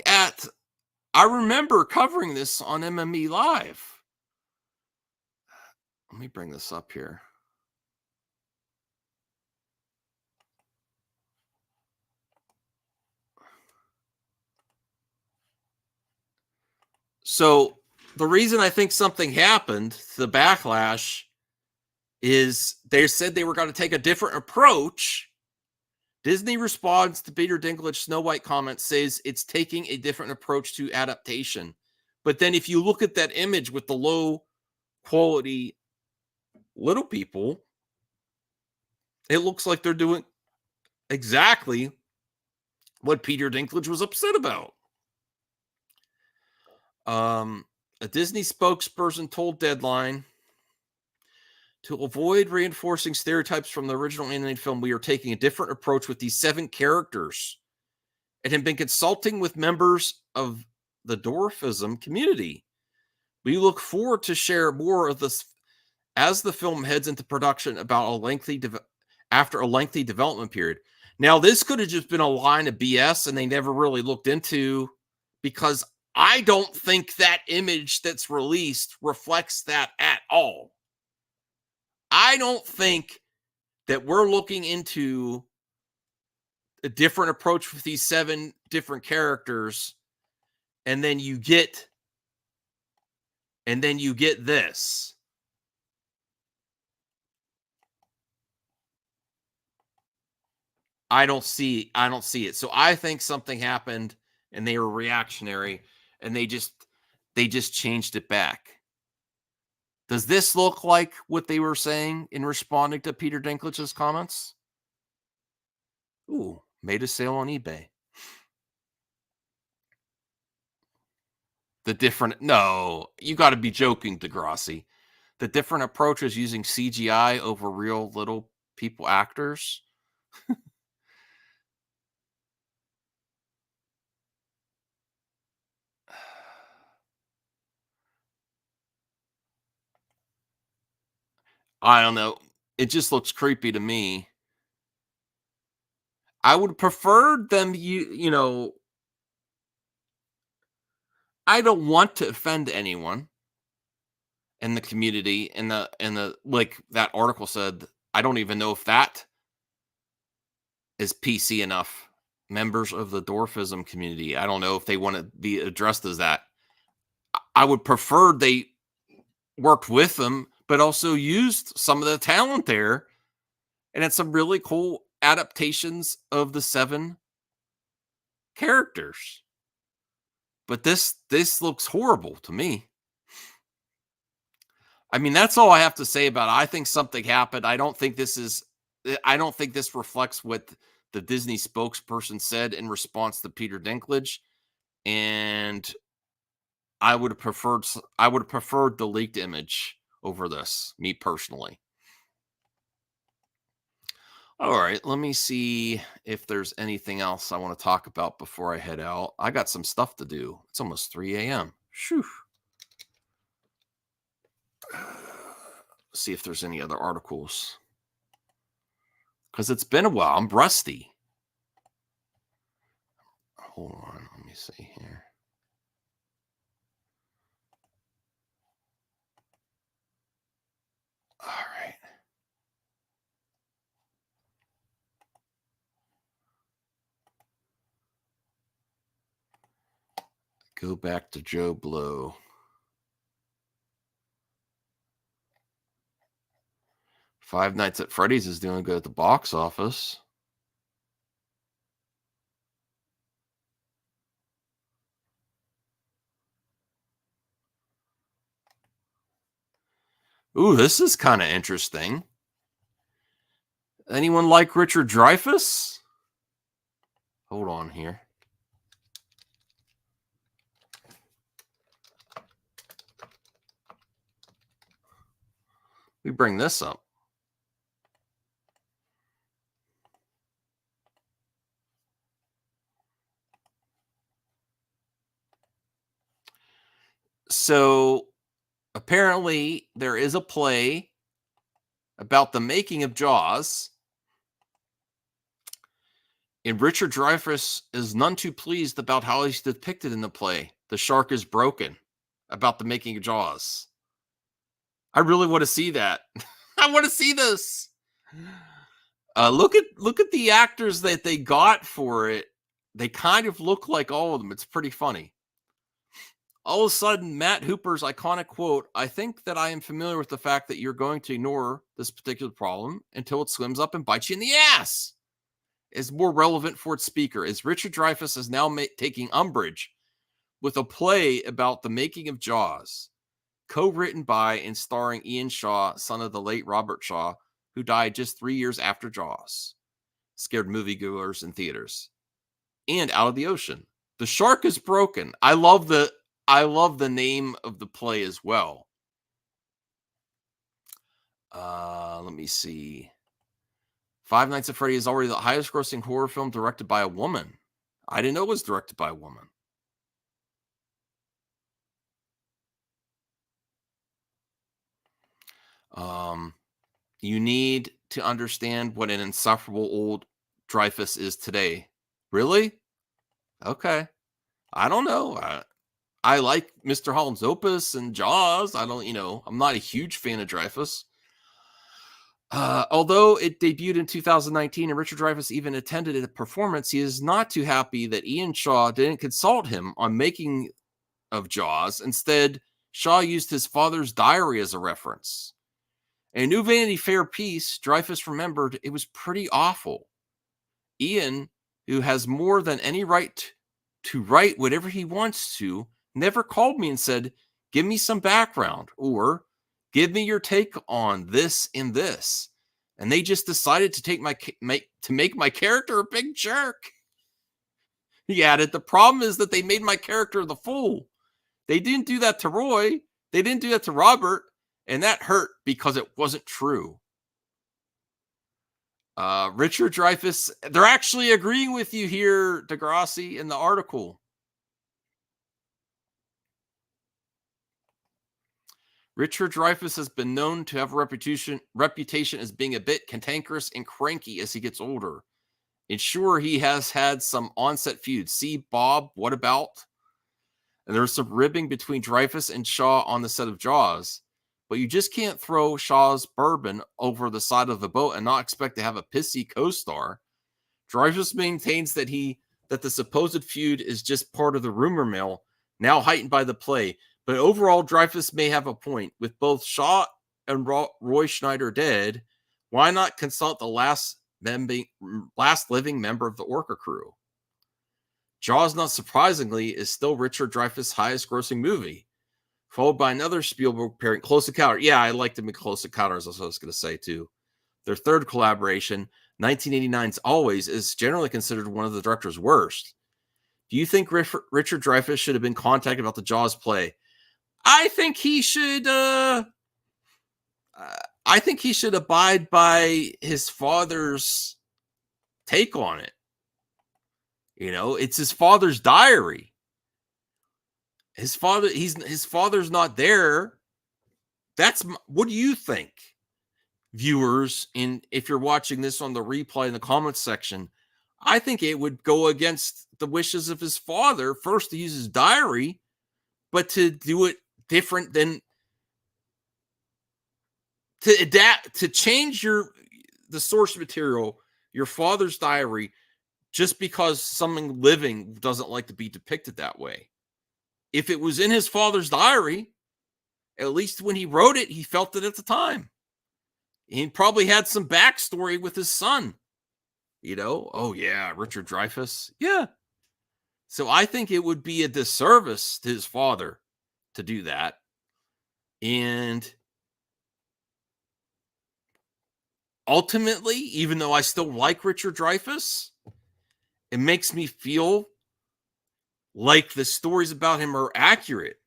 at, I remember covering this on MME Live. Let me bring this up here. So the reason I think something happened, the backlash, is they said they were going to take a different approach. Disney responds to Peter Dinklage Snow White comment, says it's taking a different approach to adaptation. But then if you look at that image with the low quality little people, it looks like they're doing exactly what Peter Dinklage was upset about. A Disney spokesperson told Deadline, to avoid reinforcing stereotypes from the original animated film, we are taking a different approach with these 7 characters and have been consulting with members of the dwarfism community. We look forward to share more of this as the film heads into production after a lengthy development period. Now, this could have just been a line of BS and they never really looked into, because I don't think that image that's released reflects that at all. I don't think that we're looking into a different approach with these 7 different characters, and then you get this. I don't see it. So I think something happened and they were reactionary and they just changed it back. Does this look like what they were saying in responding to Peter Dinklage's comments? Ooh, made a sale on eBay. No, you got to be joking, Degrassi. The different approaches using CGI over real little people actors. I don't know. It just looks creepy to me. I would prefer them, you know, I don't want to offend anyone in the community. And the like that article said, I don't even know if that is PC enough. Members of the dwarfism community. I don't know if they want to be addressed as that. I would prefer they worked with them, but also used some of the talent there and had some really cool adaptations of the 7 characters. But this looks horrible to me. I mean, that's all I have to say about it. I think something happened. I don't think this reflects what the Disney spokesperson said in response to Peter Dinklage. And I would have preferred the leaked image over this, me personally. All right, let me see if there's anything else I want to talk about before I head out. I got some stuff to do. It's almost 3 a.m. Shoo. See if there's any other articles. Because it's been a while. I'm rusty. Hold on. Let me see here. All right. Go back to Joe Blow. Five Nights at Freddy's is doing good at the box office. Ooh, this is kind of interesting. Anyone like Richard Dreyfuss? Hold on here. We bring this up. So apparently there is a play about the making of Jaws. And Richard Dreyfuss is none too pleased about how he's depicted in the play. The shark is broken, about the making of Jaws. I really want to see that. I want to see this. Look at the actors that they got for it. They kind of look like all of them. It's pretty funny. All of a sudden, Matt Hooper's iconic quote, "I think that I am familiar with the fact that you're going to ignore this particular problem until it swims up and bites you in the ass," is more relevant for its speaker, as Richard Dreyfuss is now taking umbrage with a play about the making of Jaws, co-written by and starring Ian Shaw, son of the late Robert Shaw, who died just 3 years after Jaws scared moviegoers in theaters. And Out of the Ocean. The Shark is Broken. I love the name of the play as well. Let me see. Five Nights at Freddy's is already the highest grossing horror film directed by a woman. I didn't know it was directed by a woman. You need to understand what an insufferable old Dreyfuss is today. Really? Okay. I don't know. I like Mr. Holland's Opus and Jaws. I'm not a huge fan of Dreyfuss. Although it debuted in 2019 and Richard Dreyfuss even attended a performance, he is not too happy that Ian Shaw didn't consult him on making of Jaws. Instead, Shaw used his father's diary as a reference. In a new Vanity Fair piece, Dreyfuss remembered it was pretty awful. Ian, who has more than any right to write whatever he wants to, never called me and said, "Give me some background," or "Give me your take on this and this." And they just decided to make my character a big jerk. He added, "The problem is that they made my character the fool. They didn't do that to Roy. They didn't do that to Robert. And that hurt because it wasn't true." Richard Dreyfuss, they're actually agreeing with you here, Degrassi, in the article. Richard Dreyfuss has been known to have a reputation as being a bit cantankerous and cranky as he gets older. And sure, he has had some onset feuds. See, Bob, what about? And there was some ribbing between Dreyfuss and Shaw on the set of Jaws. But you just can't throw Shaw's bourbon over the side of the boat and not expect to have a pissy co-star. Dreyfuss maintains that the supposed feud is just part of the rumor mill, now heightened by the play. But overall, Dreyfuss may have a point. With both Shaw and Roy Schneider dead, why not consult the last living member of the Orca crew? Jaws, not surprisingly, is still Richard Dreyfuss' highest grossing movie, followed by another Spielberg pairing, Close Encounters. Yeah, I liked him in Close Encounters, that's what I was going to say, too. Their third collaboration, 1989's Always, is generally considered one of the director's worst. Do you think Richard Dreyfuss should have been contacted about the Jaws play? I think he should abide by his father's take on it. You know, it's his father's diary. His father's not there. What do you think, viewers? If you're watching this on the replay in the comments section, I think it would go against the wishes of his father first to use his diary, but to do it different than to adapt, to change the source material, your father's diary, just because something living doesn't like to be depicted that way. If it was in his father's diary, at least when he wrote it, he felt it at the time. He probably had some backstory with his son. You know, oh yeah, Richard Dreyfuss. Yeah. So I think it would be a disservice to his father to do that. And ultimately, even though I still like Richard Dreyfuss, it makes me feel like the stories about him are accurate.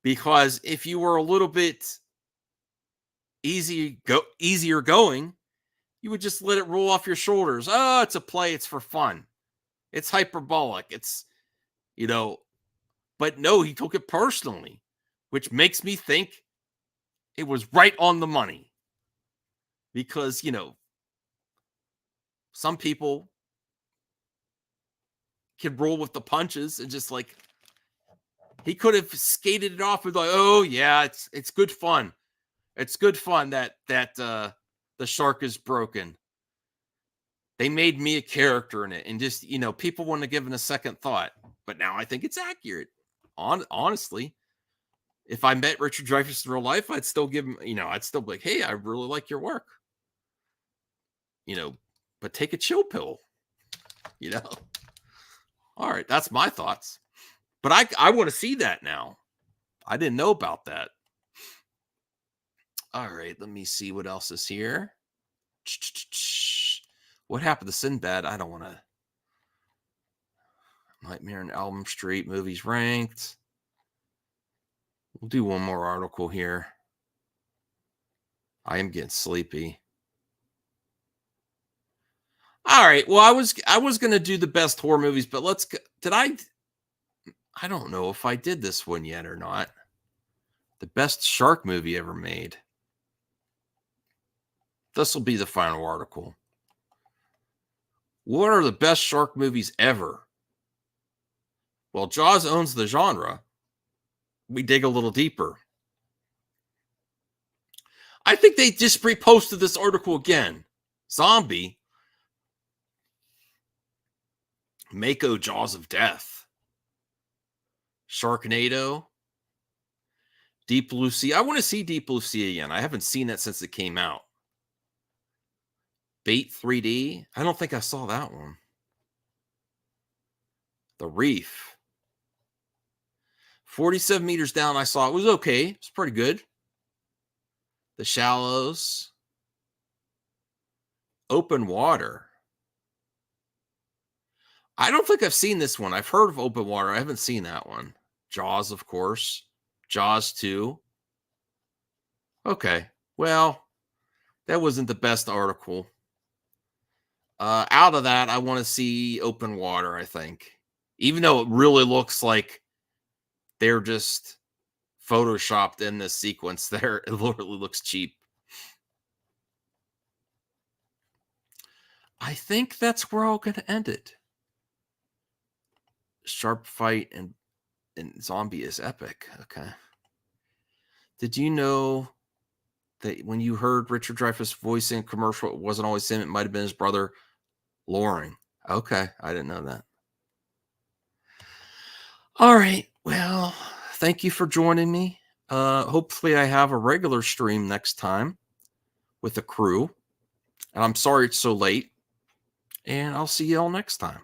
Because if you were a little bit easier going, you would just let it roll off your shoulders. Oh, it's a play. It's for fun. It's hyperbolic. It's, but no, he took it personally, which makes me think it was right on the money. Because, some people can roll with the punches and just like, he could have skated it off with like, oh yeah, it's good fun. It's good fun that the shark is broken. They made me a character in it, and just people wouldn't have given a second thought. But now I think it's accurate. Honestly, if I met Richard Dreyfuss in real life, I'd still give him. I'd still be like, hey, I really like your work. But take a chill pill. All right, that's my thoughts. But I want to see that now. I didn't know about that. All right, let me see what else is here. What happened to Sinbad? I don't want to. Nightmare on Elm Street movies ranked. We'll do one more article here. I am getting sleepy. All right. Well, I was going to do the best horror movies, but I don't know if I did this one yet or not. The best shark movie ever made. This will be the final article. What are the best shark movies ever? Well, Jaws owns the genre. We dig a little deeper. I think they just reposted this article again. Zombie. Mako, Jaws of Death. Sharknado. Deep Blue Sea. I want to see Deep Blue Sea again. I haven't seen that since it came out. Bait 3D. I don't think I saw that one. The Reef. 47 meters down, I saw it. It was okay. It's pretty good. The Shallows. Open Water. I don't think I've seen this one. I've heard of Open Water. I haven't seen that one. Jaws, of course. Jaws 2. Okay. Well, that wasn't the best article. Out of that, I want to see Open Water, I think. Even though it really looks like they're just photoshopped in this sequence there. It literally looks cheap. I think that's where I'm going to end it. Sharp fight and zombie is epic. Okay. Did you know that when you heard Richard Dreyfuss voicing a commercial, it wasn't always him? It might have been his brother, Loring. Okay. I didn't know that. All right. Well, thank you for joining me. Hopefully I have a regular stream next time with the crew. And I'm sorry it's so late. And I'll see you all next time.